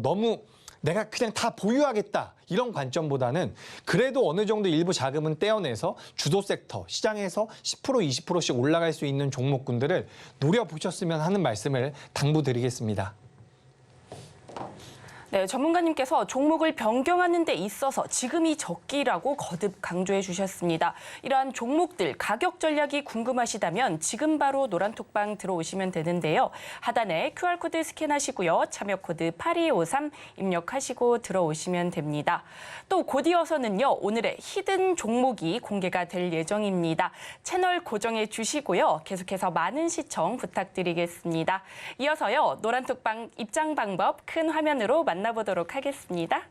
너무 내가 그냥 다 보유하겠다 이런 관점보다는 그래도 어느 정도 일부 자금은 떼어내서 주도 섹터 시장에서 10% 20%씩 올라갈 수 있는 종목군들을 노려보셨으면 하는 말씀을 당부드리겠습니다. 네, 전문가님께서 종목을 변경하는 데 있어서 지금이 적기라고 거듭 강조해 주셨습니다. 이러한 종목들 가격 전략이 궁금하시다면 지금 바로 노란톡방 들어오시면 되는데요. 하단에 QR코드 스캔하시고요. 참여 코드 8253 입력하시고 들어오시면 됩니다. 또 곧 이어서는요, 오늘의 히든 종목이 공개가 될 예정입니다. 채널 고정해 주시고요. 계속해서 많은 시청 부탁드리겠습니다. 이어서요, 노란톡방 입장 방법 큰 화면으로 만나보도록 하겠습니다.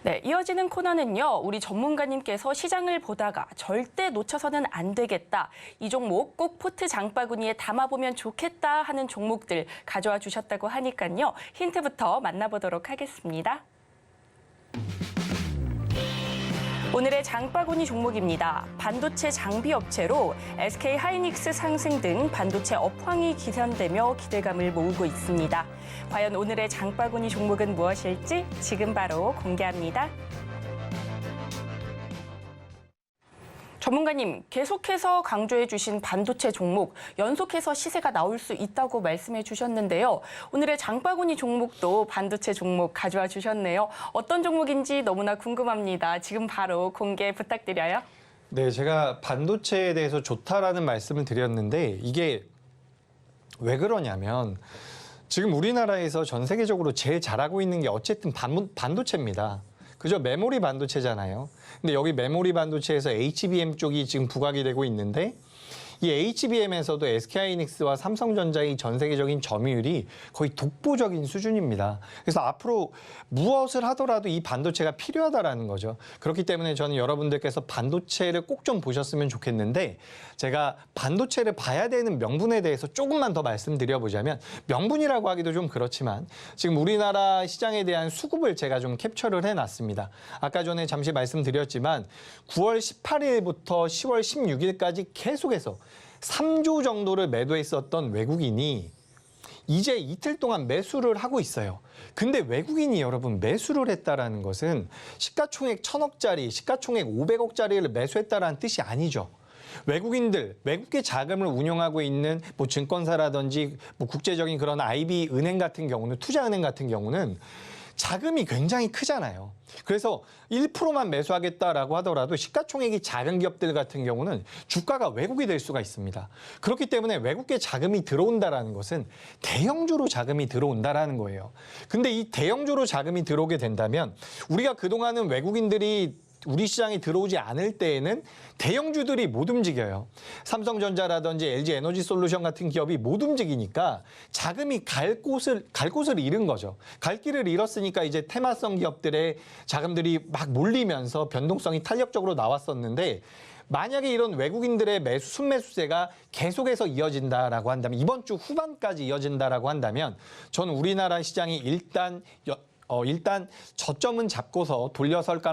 네, 이어지는 코너는요. 우리 전문가님께서 시장을 보다가 절대 놓쳐서는 안 되겠다. 이 종목 꼭 포트 장바구니에 담아보면 좋겠다 하는 종목들 가져와 주셨다고 하니까요. 힌트부터 만나보도록 하겠습니다. 오늘의 장바구니 종목입니다. 반도체 장비 업체로 SK 하이닉스 상승 등 반도체 업황이 기선되며 기대감을 모으고 있습니다. 과연 오늘의 장바구니 종목은 무엇일지 지금 바로 공개합니다. 전문가님, 계속해서 강조해 주신 반도체 종목, 연속해서 시세가 나올 수 있다고 말씀해 주셨는데요. 오늘의 장바구니 종목도 반도체 종목 가져와 주셨네요. 어떤 종목인지 너무나 궁금합니다. 지금 바로 공개 부탁드려요. 네, 제가 반도체에 대해서 좋다라는 말씀을 드렸는데 이게 왜 그러냐면 지금 우리나라에서 전 세계적으로 제일 잘하고 있는 게 어쨌든 반도체입니다. 그죠? 메모리 반도체잖아요. 근데 여기 메모리 반도체에서 HBM 쪽이 지금 부각이 되고 있는데 이 HBM에서도 SK하이닉스와 삼성전자의 전 세계적인 점유율이 거의 독보적인 수준입니다. 그래서 앞으로 무엇을 하더라도 이 반도체가 필요하다라는 거죠. 그렇기 때문에 저는 여러분들께서 반도체를 꼭 좀 보셨으면 좋겠는데 제가 반도체를 봐야 되는 명분에 대해서 조금만 더 말씀드려보자면 명분이라고 하기도 좀 그렇지만 지금 우리나라 시장에 대한 수급을 제가 좀 캡처를 해놨습니다. 아까 전에 잠시 말씀드렸지만 9월 18일부터 10월 16일까지 계속해서 3조 정도를 매도했었던 외국인이 이제 이틀 동안 매수를 하고 있어요. 근데 외국인이 여러분 매수를 했다라는 것은 시가총액 1,000억짜리, 시가총액 500억짜리를 매수했다라는 뜻이 아니죠. 외국인들, 외국계 자금을 운영하고 있는 뭐 증권사라든지 뭐 국제적인 그런 IB 은행 같은 경우는, 투자은행 같은 경우는 자금이 굉장히 크잖아요. 그래서 1%만 매수하겠다라고 하더라도 시가총액이 작은 기업들 같은 경우는 주가가 왜곡이 될 수가 있습니다. 그렇기 때문에 외국계 자금이 들어온다라는 것은 대형주로 자금이 들어온다라는 거예요. 근데 이 대형주로 자금이 들어오게 된다면 우리가 그동안은 외국인들이 우리 시장에 들어오지 않을 때에는 대형주들이 못 움직여요. 삼성전자라든지 LG에너지솔루션 같은 기업이 못 움직이니까 자금이 갈 곳을 잃은 거죠. 갈 길을 잃었으니까 이제 테마성 기업들의 자금들이 막 몰리면서 변동성이 탄력적으로 나왔었는데 만약에 이런 외국인들의 순매수세가 계속해서 이어진다라고 한다면 이번 주 후반까지 이어진다라고 한다면 저는 우리나라 시장이 일단 저점은 잡고서 돌려세울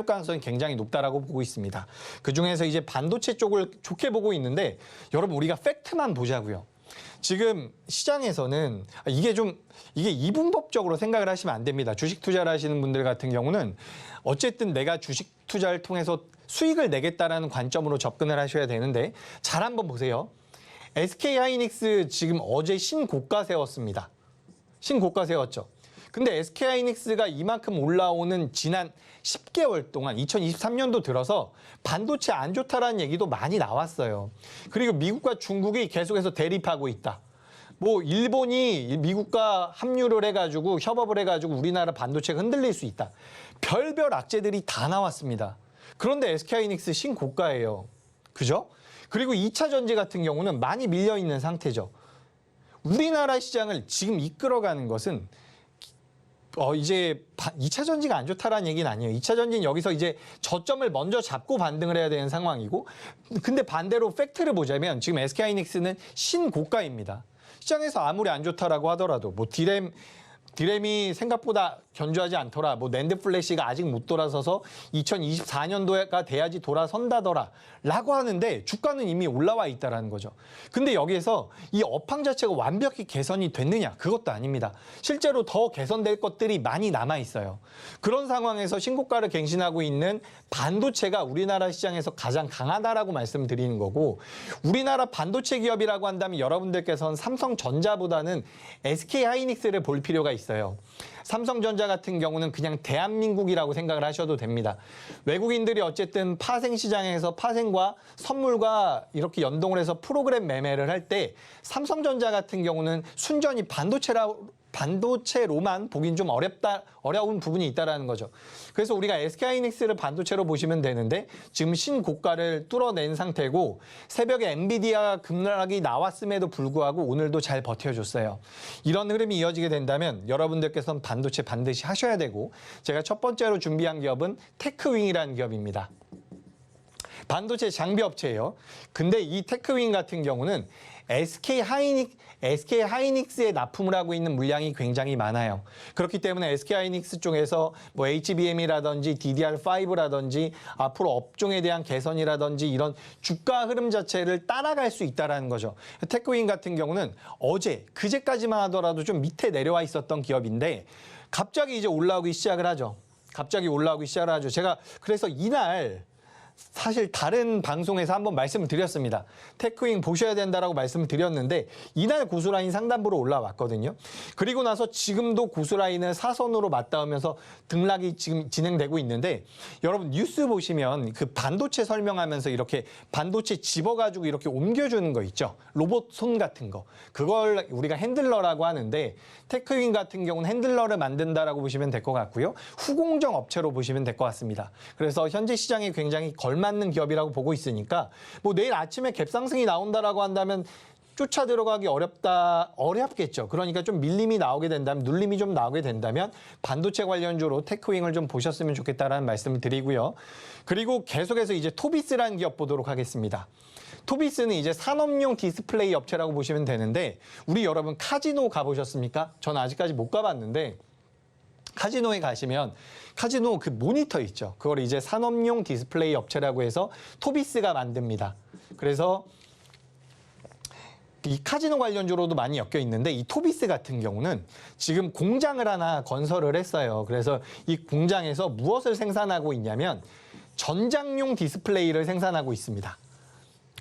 가능성이 굉장히 높다라고 보고 있습니다. 그중에서 이제 반도체 쪽을 좋게 보고 있는데 여러분 우리가 팩트만 보자고요. 지금 시장에서는 이게 이분법적으로 생각을 하시면 안 됩니다. 주식 투자를 하시는 분들 같은 경우는 어쨌든 내가 주식 투자를 통해서 수익을 내겠다라는 관점으로 접근을 하셔야 되는데 잘 한번 보세요. SK하이닉스 지금 어제 신고가 세웠습니다. 신고가 세웠죠. 근데 SK하이닉스가 이만큼 올라오는 지난 10개월 동안 2023년도 들어서 반도체 안 좋다라는 얘기도 많이 나왔어요. 그리고 미국과 중국이 계속해서 대립하고 있다. 뭐 일본이 미국과 합류를 해가지고 협업을 해가지고 우리나라 반도체가 흔들릴 수 있다. 별별 악재들이 다 나왔습니다. 그런데 SK하이닉스 신고가예요. 그죠? 그리고 2차 전지 같은 경우는 많이 밀려있는 상태죠. 우리나라 시장을 지금 이끌어가는 것은 이제 2차 전지가 안 좋다라는 얘기는 아니에요. 2차 전지는 여기서 이제 저점을 먼저 잡고 반등을 해야 되는 상황이고 근데 반대로 팩트를 보자면 지금 SK하이닉스는 신고가입니다. 시장에서 아무리 안 좋다라고 하더라도 뭐 디램이 생각보다 견조하지 않더라. 뭐 낸드 플래시가 아직 못 돌아서서 2024년도가 돼야지 돌아선다더라. 라고 하는데 주가는 이미 올라와 있다라는 거죠. 근데 여기에서 이 업황 자체가 완벽히 개선이 됐느냐? 그것도 아닙니다. 실제로 더 개선될 것들이 많이 남아 있어요. 그런 상황에서 신고가를 갱신하고 있는 반도체가 우리나라 시장에서 가장 강하다라고 말씀드리는 거고 우리나라 반도체 기업이라고 한다면 여러분들께서는 삼성전자보다는 SK하이닉스를 볼 필요가 있어요. 삼성전자 같은 경우는 그냥 대한민국이라고 생각을 하셔도 됩니다. 외국인들이 어쨌든 파생 시장에서 파생과 선물과 이렇게 연동을 해서 프로그램 매매를 할 때 삼성전자 같은 경우는 순전히 반도체라고 반도체로만 보긴 좀 어려운 부분이 있다라는 거죠. 그래서 우리가 SK하이닉스를 반도체로 보시면 되는데 지금 신고가를 뚫어낸 상태고 새벽에 엔비디아 급락이 나왔음에도 불구하고 오늘도 잘 버텨줬어요. 이런 흐름이 이어지게 된다면 여러분들께서는 반도체 반드시 하셔야 되고 제가 첫 번째로 준비한 기업은 테크윙이라는 기업입니다. 반도체 장비 업체예요. 근데 이 테크윙 같은 경우는 SK하이닉스에 납품을 하고 있는 물량이 굉장히 많아요. 그렇기 때문에 SK하이닉스 쪽에서 뭐 HBM이라든지 DDR5라든지 앞으로 업종에 대한 개선이라든지 이런 주가 흐름 자체를 따라갈 수 있다는 거죠. 테크윙 같은 경우는 그제까지만 하더라도 좀 밑에 내려와 있었던 기업인데 갑자기 이제 올라오기 시작을 하죠. 제가 그래서 이날 사실 다른 방송에서 한번 말씀을 드렸습니다. 테크윙 보셔야 된다라고 말씀을 드렸는데 이날 고수라인 상단부로 올라왔거든요. 그리고 나서 지금도 고수라인을 사선으로 맞닿으면서 등락이 지금 진행되고 있는데 여러분 뉴스 보시면 그 반도체 설명하면서 이렇게 반도체 집어가지고 이렇게 옮겨주는 거 있죠. 로봇 손 같은 거. 그걸 우리가 핸들러라고 하는데 테크윙 같은 경우는 핸들러를 만든다라고 보시면 될 것 같고요. 후공정 업체로 보시면 될 것 같습니다. 그래서 현재 시장에 굉장히 걸맞는 기업이라고 보고 있으니까 뭐 내일 아침에 갭상승이 나온다라고 한다면 쫓아 들어가기 어렵겠죠. 그러니까 좀 밀림이 나오게 된다면, 눌림이 좀 나오게 된다면 반도체 관련주로 테크윙을 좀 보셨으면 좋겠다라는 말씀을 드리고요. 그리고 계속해서 이제 토비스라는 기업 보도록 하겠습니다. 토비스는 이제 산업용 디스플레이 업체라고 보시면 되는데 우리 여러분 카지노 가보셨습니까? 저는 아직까지 못 가봤는데 카지노에 가시면 카지노 그 모니터 있죠. 그걸 이제 산업용 디스플레이 업체라고 해서 토비스가 만듭니다. 그래서 이 카지노 관련주로도 많이 엮여 있는데 이 토비스 같은 경우는 지금 공장을 하나 건설을 했어요. 그래서 이 공장에서 무엇을 생산하고 있냐면 전장용 디스플레이를 생산하고 있습니다.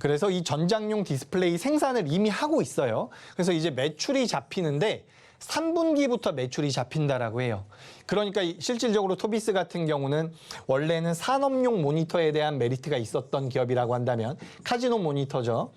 그래서 이 전장용 디스플레이 생산을 이미 하고 있어요. 그래서 이제 매출이 잡히는데 3분기부터 매출이 잡힌다라고 해요. 그러니까 실질적으로 토비스 같은 경우는 원래는 산업용 모니터에 대한 메리트가 있었던 기업이라고 한다면 카지노 모니터죠.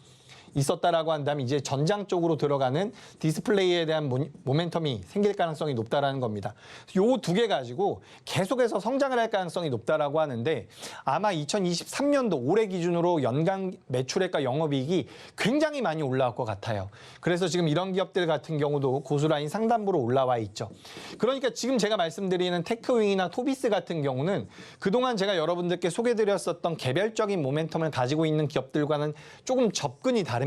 있었다라고 한다면 이제 전장 쪽으로 들어가는 디스플레이에 대한 모멘텀이 생길 가능성이 높다라는 겁니다. 요 두 개 가지고 계속해서 성장을 할 가능성이 높다라고 하는데 아마 2023년도 올해 기준으로 연간 매출액과 영업이익이 굉장히 많이 올라올 것 같아요. 그래서 지금 이런 기업들 같은 경우도 고수라인 상단부로 올라와 있죠. 그러니까 지금 제가 말씀드리는 테크윙이나 토비스 같은 경우는 그동안 제가 여러분들께 소개드렸었던 개별적인 모멘텀을 가지고 있는 기업들과는 조금 접근이 다릅니다.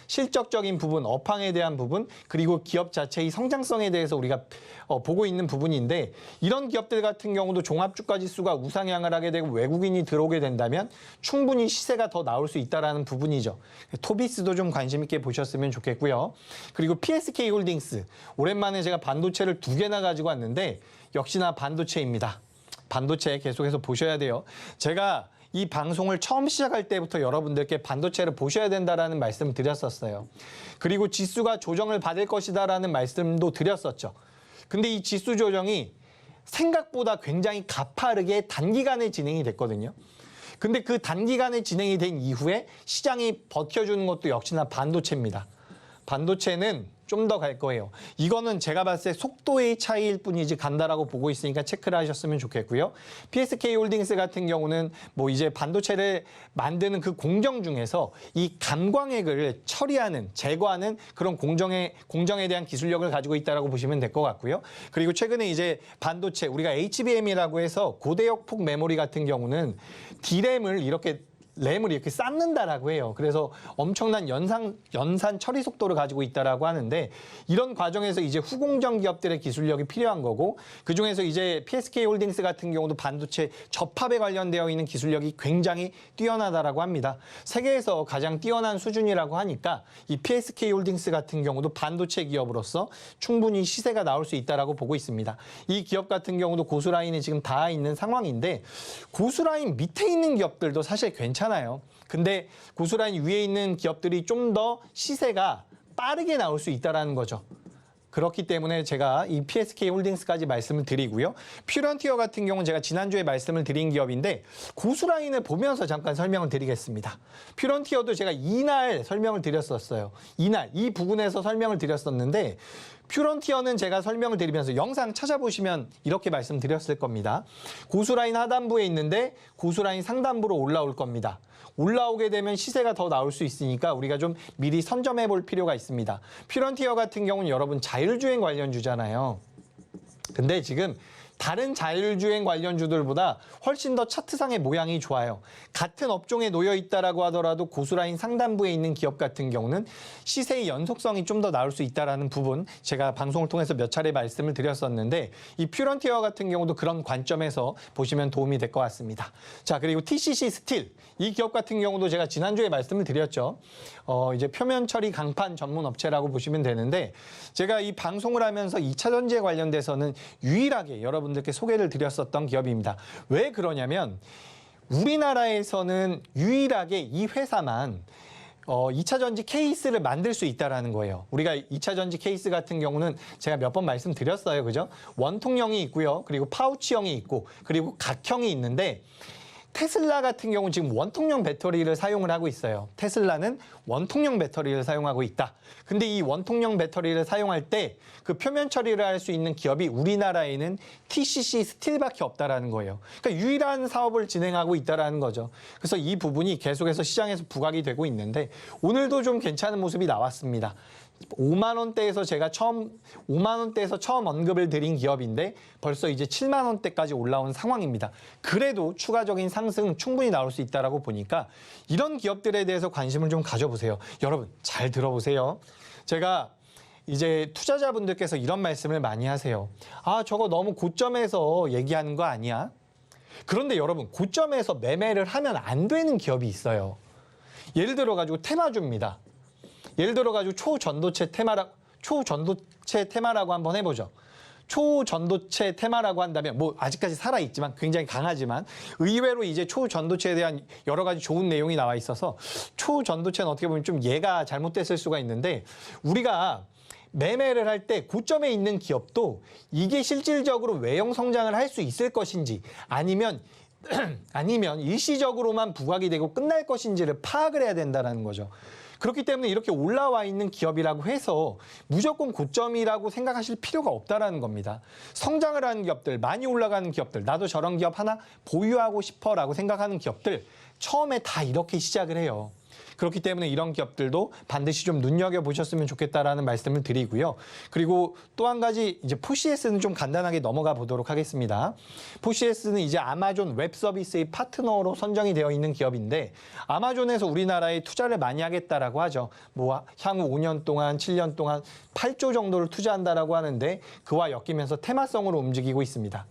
실적적인 부분, 업황에 대한 부분, 그리고 기업 자체의 성장성에 대해서 우리가 보고 있는 부분인데 이런 기업들 같은 경우도 종합주가지수가 우상향을 하게 되고 외국인이 들어오게 된다면 충분히 시세가 더 나올 수 있다는 부분이죠. 토비스도 좀 관심 있게 보셨으면 좋겠고요. 그리고 PSK홀딩스, 오랜만에 제가 반도체를 2개나 가지고 왔는데 역시나 반도체입니다. 반도체 계속해서 보셔야 돼요. 제가 이 방송을 처음 시작할 때부터 여러분들께 반도체를 보셔야 된다라는 말씀을 드렸었어요. 그리고 지수가 조정을 받을 것이다라는 말씀도 드렸었죠. 근데 이 지수 조정이 생각보다 굉장히 가파르게 단기간에 진행이 됐거든요. 근데 그 단기간에 진행이 된 이후에 시장이 버텨주는 것도 역시나 반도체입니다. 반도체는 좀 더 갈 거예요. 이거는 제가 봤을 때 속도의 차이일 뿐이지 간다라고 보고 있으니까 체크를 하셨으면 좋겠고요. PSK홀딩스 같은 경우는 뭐 이제 반도체를 만드는 그 공정 중에서 이 감광액을 처리하는, 제거하는 그런 공정에 대한 기술력을 가지고 있다라고 보시면 될 것 같고요. 그리고 최근에 이제 반도체, 우리가 HBM이라고 해서 고대역폭 메모리 같은 경우는 D램을 이렇게 램을 이렇게 쌓는다라고 해요. 그래서 엄청난 연산 처리 속도를 가지고 있다라고 하는데 이런 과정에서 이제 후공정 기업들의 기술력이 필요한 거고 그중에서 이제 PSK홀딩스 같은 경우도 반도체 접합에 관련되어 있는 기술력이 굉장히 뛰어나다라고 합니다. 세계에서 가장 뛰어난 수준이라고 하니까 이 PSK홀딩스 같은 경우도 반도체 기업으로서 충분히 시세가 나올 수 있다라고 보고 있습니다. 이 기업 같은 경우도 고수라인에 지금 닿아 있는 상황인데 고수라인 밑에 있는 기업들도 사실 괜찮아요. 근데 고수라인 위에 있는 기업들이 좀 더 시세가 빠르게 나올 수 있다는 거죠. 그렇기 때문에 제가 이 PSK홀딩스까지 말씀을 드리고요. 퓨런티어 같은 경우는 제가 지난주에 말씀을 드린 기업인데 고수라인을 보면서 잠깐 설명을 드리겠습니다. 퓨런티어도 제가 이날 설명을 드렸었어요. 이 부분에서 설명을 드렸었는데 퓨런티어는 제가 설명을 드리면서 영상 찾아보시면 이렇게 말씀드렸을 겁니다. 고수라인 하단부에 있는데 고수라인 상단부로 올라올 겁니다. 올라오게 되면 시세가 더 나올 수 있으니까 우리가 좀 미리 선점해 볼 필요가 있습니다. 퓨런티어 같은 경우는 여러분 자율주행 관련주잖아요. 근데 지금 다른 자율주행 관련주들보다 훨씬 더 차트상의 모양이 좋아요. 같은 업종에 놓여 있다라고 하더라도 고수라인 상단부에 있는 기업 같은 경우는 시세의 연속성이 좀 더 나올 수 있다라는 부분 제가 방송을 통해서 몇 차례 말씀을 드렸었는데 이 퓨런티어 같은 경우도 그런 관점에서 보시면 도움이 될 것 같습니다. 자, 그리고 TCC 스틸 이 기업 같은 경우도 제가 지난주에 말씀을 드렸죠. 이제 표면 처리 강판 전문 업체라고 보시면 되는데 제가 이 방송을 하면서 2차 전지에 관련돼서는 유일하게 여러분들께 소개를 드렸었던 기업입니다. 왜 그러냐면 우리나라에서는 유일하게 이 회사만 2차 전지 케이스를 만들 수 있다라는 거예요. 우리가 2차 전지 케이스 같은 경우는 제가 몇 번 말씀드렸어요. 그죠? 원통형이 있고요. 그리고 파우치형이 있고 그리고 각형이 있는데 테슬라 같은 경우는 지금 원통형 배터리를 사용을 하고 있어요. 테슬라는 원통형 배터리를 사용하고 있다. 근데 이 원통형 배터리를 사용할 때 그 표면 처리를 할 수 있는 기업이 우리나라에는 TCC 스틸밖에 없다라는 거예요. 그러니까 유일한 사업을 진행하고 있다라는 거죠. 그래서 이 부분이 계속해서 시장에서 부각이 되고 있는데 오늘도 좀 괜찮은 모습이 나왔습니다. 5만 원대에서 제가 5만 원대에서 처음 언급을 드린 기업인데 벌써 이제 7만 원대까지 올라온 상황입니다. 그래도 추가적인 상승 충분히 나올 수 있다라고 보니까 이런 기업들에 대해서 관심을 좀 가져보세요. 여러분 잘 들어보세요. 제가 이제 투자자분들께서 이런 말씀을 많이 하세요. 아, 저거 너무 고점에서 얘기하는 거 아니야? 그런데 여러분 고점에서 매매를 하면 안 되는 기업이 있어요. 예를 들어가지고 테마주입니다. 예를 들어가지고 초전도체 테마라고 한번 해보죠. 초전도체 테마라고 한다면 뭐 아직까지 살아있지만 굉장히 강하지만 의외로 이제 초전도체에 대한 여러 가지 좋은 내용이 나와 있어서 초전도체는 어떻게 보면 좀 예가 잘못됐을 수가 있는데 우리가 매매를 할 때 고점에 있는 기업도 이게 실질적으로 외형 성장을 할 수 있을 것인지 아니면 일시적으로만 부각이 되고 끝날 것인지를 파악을 해야 된다는 거죠. 그렇기 때문에 이렇게 올라와 있는 기업이라고 해서 무조건 고점이라고 생각하실 필요가 없다라는 겁니다. 성장을 하는 기업들, 많이 올라가는 기업들, 나도 저런 기업 하나 보유하고 싶어라고 생각하는 기업들 처음에 다 이렇게 시작을 해요. 그렇기 때문에 이런 기업들도 반드시 좀 눈여겨보셨으면 좋겠다라는 말씀을 드리고요. 그리고 또 한 가지 이제 포시에스는 좀 간단하게 넘어가 보도록 하겠습니다. 포시에스는 이제 아마존 웹 서비스의 파트너로 선정이 되어 있는 기업인데 아마존에서 우리나라에 투자를 많이 하겠다라고 하죠. 뭐 향후 5년 동안, 7년 동안 8조 정도를 투자한다라고 하는데 그와 엮이면서 테마성으로 움직이고 있습니다.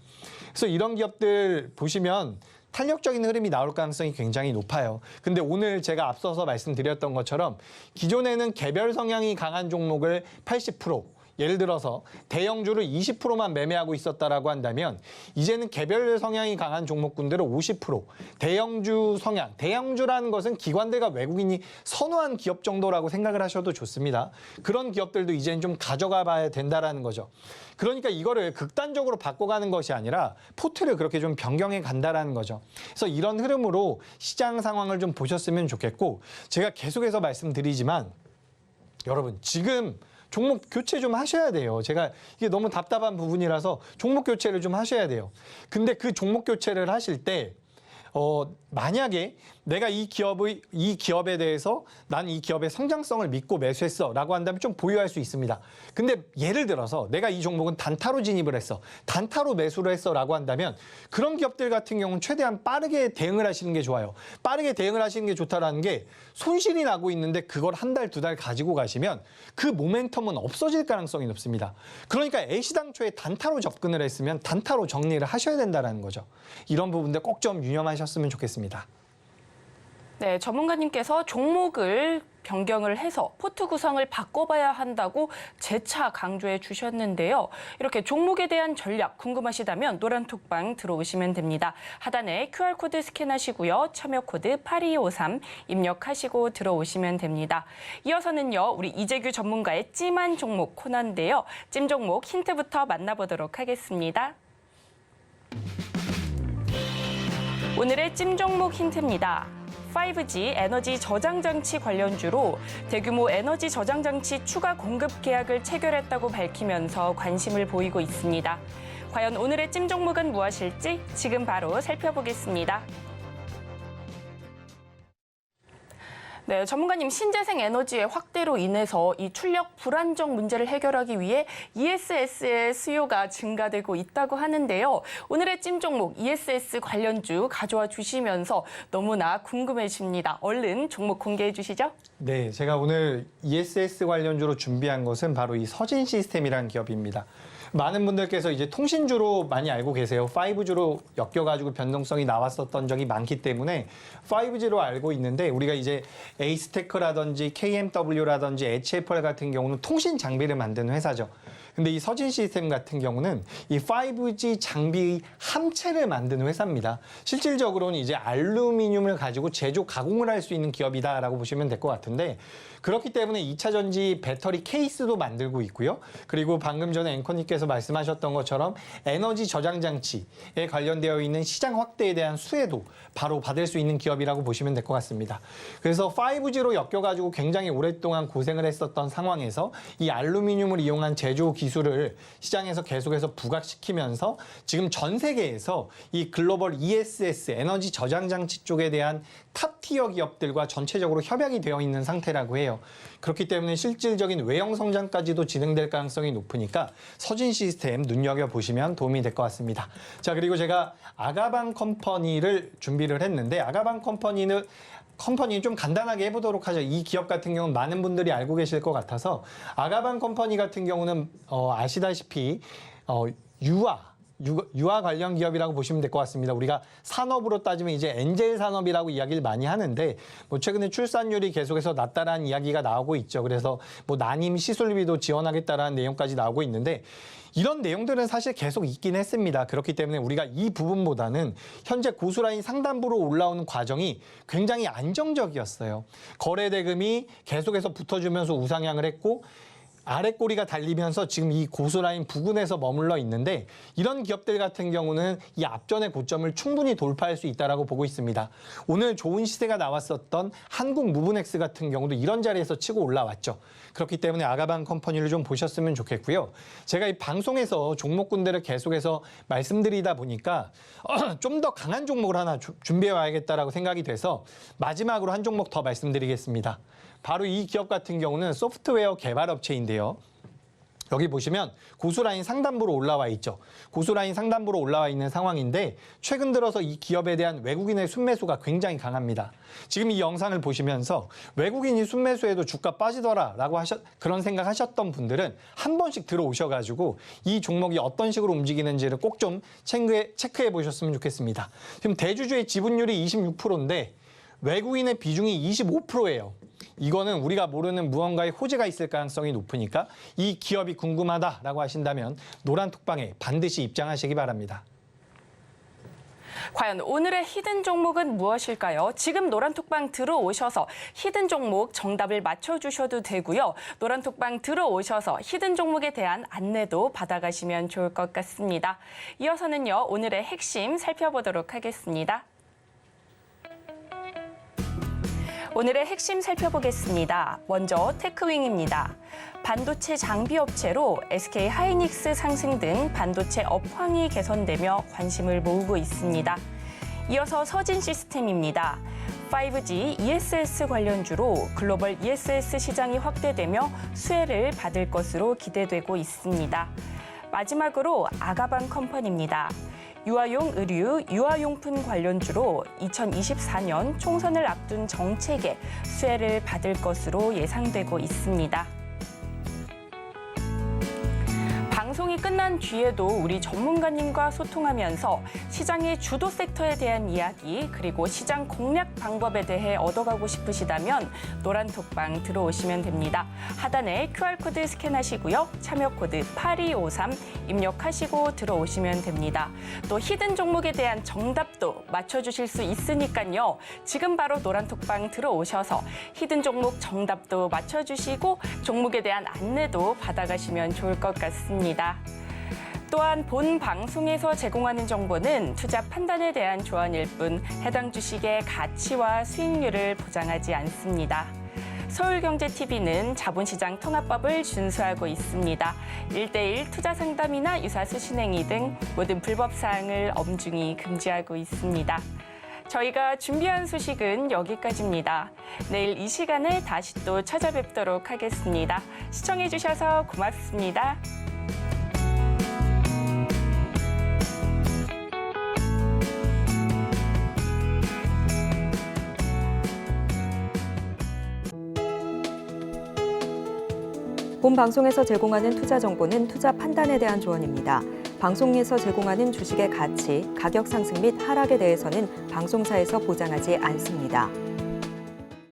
그래서 이런 기업들 보시면 탄력적인 흐름이 나올 가능성이 굉장히 높아요. 근데 오늘 제가 앞서서 말씀드렸던 것처럼 기존에는 개별 성향이 강한 종목을 80%, 예를 들어서 대형주를 20%만 매매하고 있었다라고 한다면 이제는 개별 성향이 강한 종목군들을 50%, 대형주 성향, 대형주라는 것은 기관들과 외국인이 선호한 기업 정도라고 생각을 하셔도 좋습니다. 그런 기업들도 이제는 좀 가져가 봐야 된다라는 거죠. 그러니까 이거를 극단적으로 바꿔가는 것이 아니라 포트를 그렇게 좀 변경해 간다라는 거죠. 그래서 이런 흐름으로 시장 상황을 좀 보셨으면 좋겠고 제가 계속해서 말씀드리지만 여러분 지금 종목 교체 좀 하셔야 돼요. 제가 이게 너무 답답한 부분이라서 종목 교체를 좀 하셔야 돼요. 근데 그 종목 교체를 하실 때 만약에 내가 이 기업에 대해서 난 이 기업의 성장성을 믿고 매수했어 라고 한다면 좀 보유할 수 있습니다. 근데 예를 들어서 내가 이 종목은 단타로 진입을 했어, 단타로 매수를 했어 라고 한다면 그런 기업들 같은 경우는 최대한 빠르게 대응을 하시는 게 좋아요. 빠르게 대응을 하시는 게 좋다라는 게 손실이 나고 있는데 그걸 한 달, 두 달 가지고 가시면 그 모멘텀은 없어질 가능성이 높습니다. 그러니까 애시당초에 단타로 접근을 했으면 단타로 정리를 하셔야 된다는 거죠. 이런 부분들 꼭 좀 유념하셨으면 좋겠습니다. 네, 전문가님께서 종목을 변경을 해서 포트 구성을 바꿔봐야 한다고 재차 강조해 주셨는데요. 이렇게 종목에 대한 전략 궁금하시다면 노란톡방 들어오시면 됩니다. 하단에 QR코드 스캔하시고요. 참여 코드 8253 입력하시고 들어오시면 됩니다. 이어서는요. 우리 이재규 전문가의 찜한 종목 코너인데요. 찜 종목 힌트부터 만나보도록 하겠습니다. 오늘의 찜 종목 힌트입니다. 5G 에너지 저장 장치 관련주로 대규모 에너지 저장 장치 추가 공급 계약을 체결했다고 밝히면서 관심을 보이고 있습니다. 과연 오늘의 찜 종목은 무엇일지 지금 바로 살펴보겠습니다. 네, 전문가님, 신재생 에너지의 확대로 인해서 이 출력 불안정 문제를 해결하기 위해 ESS의 수요가 증가되고 있다고 하는데요. 오늘의 찜 종목 ESS 관련주 가져와 주시면서 너무나 궁금해집니다. 얼른 종목 공개해 주시죠. 네, 제가 오늘 ESS 관련주로 준비한 것은 바로 이 서진 시스템이라는 기업입니다. 많은 분들께서 이제 통신주로 많이 알고 계세요. 5G로 엮여가지고 변동성이 나왔었던 적이 많기 때문에 5G로 알고 있는데, 우리가 이제 에이스테크라든지 KMW라든지 HFR 같은 경우는 통신 장비를 만드는 회사죠. 근데 이 서진 시스템 같은 경우는 이 5G 장비 함체를 만드는 회사입니다. 실질적으로는 이제 알루미늄을 가지고 제조 가공을 할 수 있는 기업이다라고 보시면 될 것 같은데, 그렇기 때문에 2차 전지 배터리 케이스도 만들고 있고요. 그리고 방금 전에 앵커님께서 말씀하셨던 것처럼 에너지 저장 장치에 관련되어 있는 시장 확대에 대한 수혜도 바로 받을 수 있는 기업이라고 보시면 될 것 같습니다. 그래서 5G로 엮여가지고 굉장히 오랫동안 고생을 했었던 상황에서 이 알루미늄을 이용한 제조 기술을 시장에서 계속해서 부각시키면서 지금 전 세계에서 이 글로벌 ESS 에너지 저장 장치 쪽에 대한 탑티어 기업들과 전체적으로 협약이 되어 있는 상태라고 해요. 그렇기 때문에 실질적인 외형 성장까지도 진행될 가능성이 높으니까 서진 시스템 눈여겨보시면 도움이 될 것 같습니다. 자, 그리고 제가 아가방 컴퍼니를 준비를 했는데, 아가방 컴퍼니 좀 간단하게 해보도록 하죠. 이 기업 같은 경우는 많은 분들이 알고 계실 것 같아서, 아가방 컴퍼니 같은 경우는 아시다시피 유아 관련 기업이라고 보시면 될 것 같습니다. 우리가 산업으로 따지면 이제 엔젤 산업이라고 이야기를 많이 하는데, 뭐 최근에 출산율이 계속해서 낮다라는 이야기가 나오고 있죠. 그래서 뭐 난임 시술비도 지원하겠다라는 내용까지 나오고 있는데, 이런 내용들은 사실 계속 있긴 했습니다. 그렇기 때문에 우리가 이 부분보다는 현재 고수라인 상단부로 올라오는 과정이 굉장히 안정적이었어요. 거래 대금이 계속해서 붙어주면서 우상향을 했고, 아래 꼬리가 달리면서 지금 이 고수라인 부근에서 머물러 있는데, 이런 기업들 같은 경우는 이 앞전의 고점을 충분히 돌파할 수 있다고 보고 있습니다. 오늘 좋은 시세가 나왔었던 한국무브넥스 같은 경우도 이런 자리에서 치고 올라왔죠. 그렇기 때문에 아가방 컴퍼니를 좀 보셨으면 좋겠고요. 제가 이 방송에서 종목군들을 계속해서 말씀드리다 보니까 좀 더 강한 종목을 하나 준비해 와야겠다라고 생각이 돼서 마지막으로 한 종목 더 말씀드리겠습니다. 바로 이 기업 같은 경우는 소프트웨어 개발 업체인데요. 여기 보시면 고수라인 상단부로 올라와 있죠. 고수라인 상단부로 올라와 있는 상황인데, 최근 들어서 이 기업에 대한 외국인의 순매수가 굉장히 강합니다. 지금 이 영상을 보시면서 외국인이 순매수해도 주가 빠지더라라고 그런 생각하셨던 분들은 한 번씩 들어오셔가지고 이 종목이 어떤 식으로 움직이는지를 꼭 좀 체크해 보셨으면 좋겠습니다. 지금 대주주의 지분율이 26%인데 외국인의 비중이 25%예요. 이거는 우리가 모르는 무언가의 호재가 있을 가능성이 높으니까 이 기업이 궁금하다라고 하신다면 노란톡방에 반드시 입장하시기 바랍니다. 과연 오늘의 히든 종목은 무엇일까요? 지금 노란톡방 들어오셔서 히든 종목 정답을 맞춰주셔도 되고요. 노란톡방 들어오셔서 히든 종목에 대한 안내도 받아가시면 좋을 것 같습니다. 이어서는요, 오늘의 핵심 살펴보도록 하겠습니다. 오늘의 핵심 살펴보겠습니다. 먼저 테크윙입니다. 반도체 장비 업체로 SK 하이닉스 상승 등 반도체 업황이 개선되며 관심을 모으고 있습니다. 이어서 서진 시스템입니다. 5G ESS 관련주로 글로벌 ESS 시장이 확대되며 수혜를 받을 것으로 기대되고 있습니다. 마지막으로 아가방 컴퍼니입니다. 유아용 의류, 유아용품 관련주로 2024년 총선을 앞둔 정책에 수혜를 받을 것으로 예상되고 있습니다. 방송이 끝난 뒤에도 우리 전문가님과 소통하면서 시장의 주도 섹터에 대한 이야기, 그리고 시장 공략 방법에 대해 얻어가고 싶으시다면 노란톡방 들어오시면 됩니다. 하단에 QR코드 스캔하시고요. 참여코드 8253 입력하시고 들어오시면 됩니다. 또 히든 종목에 대한 정답도 맞춰주실 수 있으니까요. 지금 바로 노란톡방 들어오셔서 히든 종목 정답도 맞춰주시고 종목에 대한 안내도 받아가시면 좋을 것 같습니다. 또한 본 방송에서 제공하는 정보는 투자 판단에 대한 조언일 뿐 해당 주식의 가치와 수익률을 보장하지 않습니다. 서울경제TV는 자본시장 통합법을 준수하고 있습니다. 1:1 투자 상담이나 유사수 신행위 등 모든 불법 사항을 엄중히 금지하고 있습니다. 저희가 준비한 소식은 여기까지입니다. 내일 이 시간에 다시 또 찾아뵙도록 하겠습니다. 시청해주셔서 고맙습니다. 본 방송에서 제공하는 투자 정보는 투자 판단에 대한 조언입니다. 방송에서 제공하는 주식의 가치, 가격 상승 및 하락에 대해서는 방송사에서 보장하지 않습니다.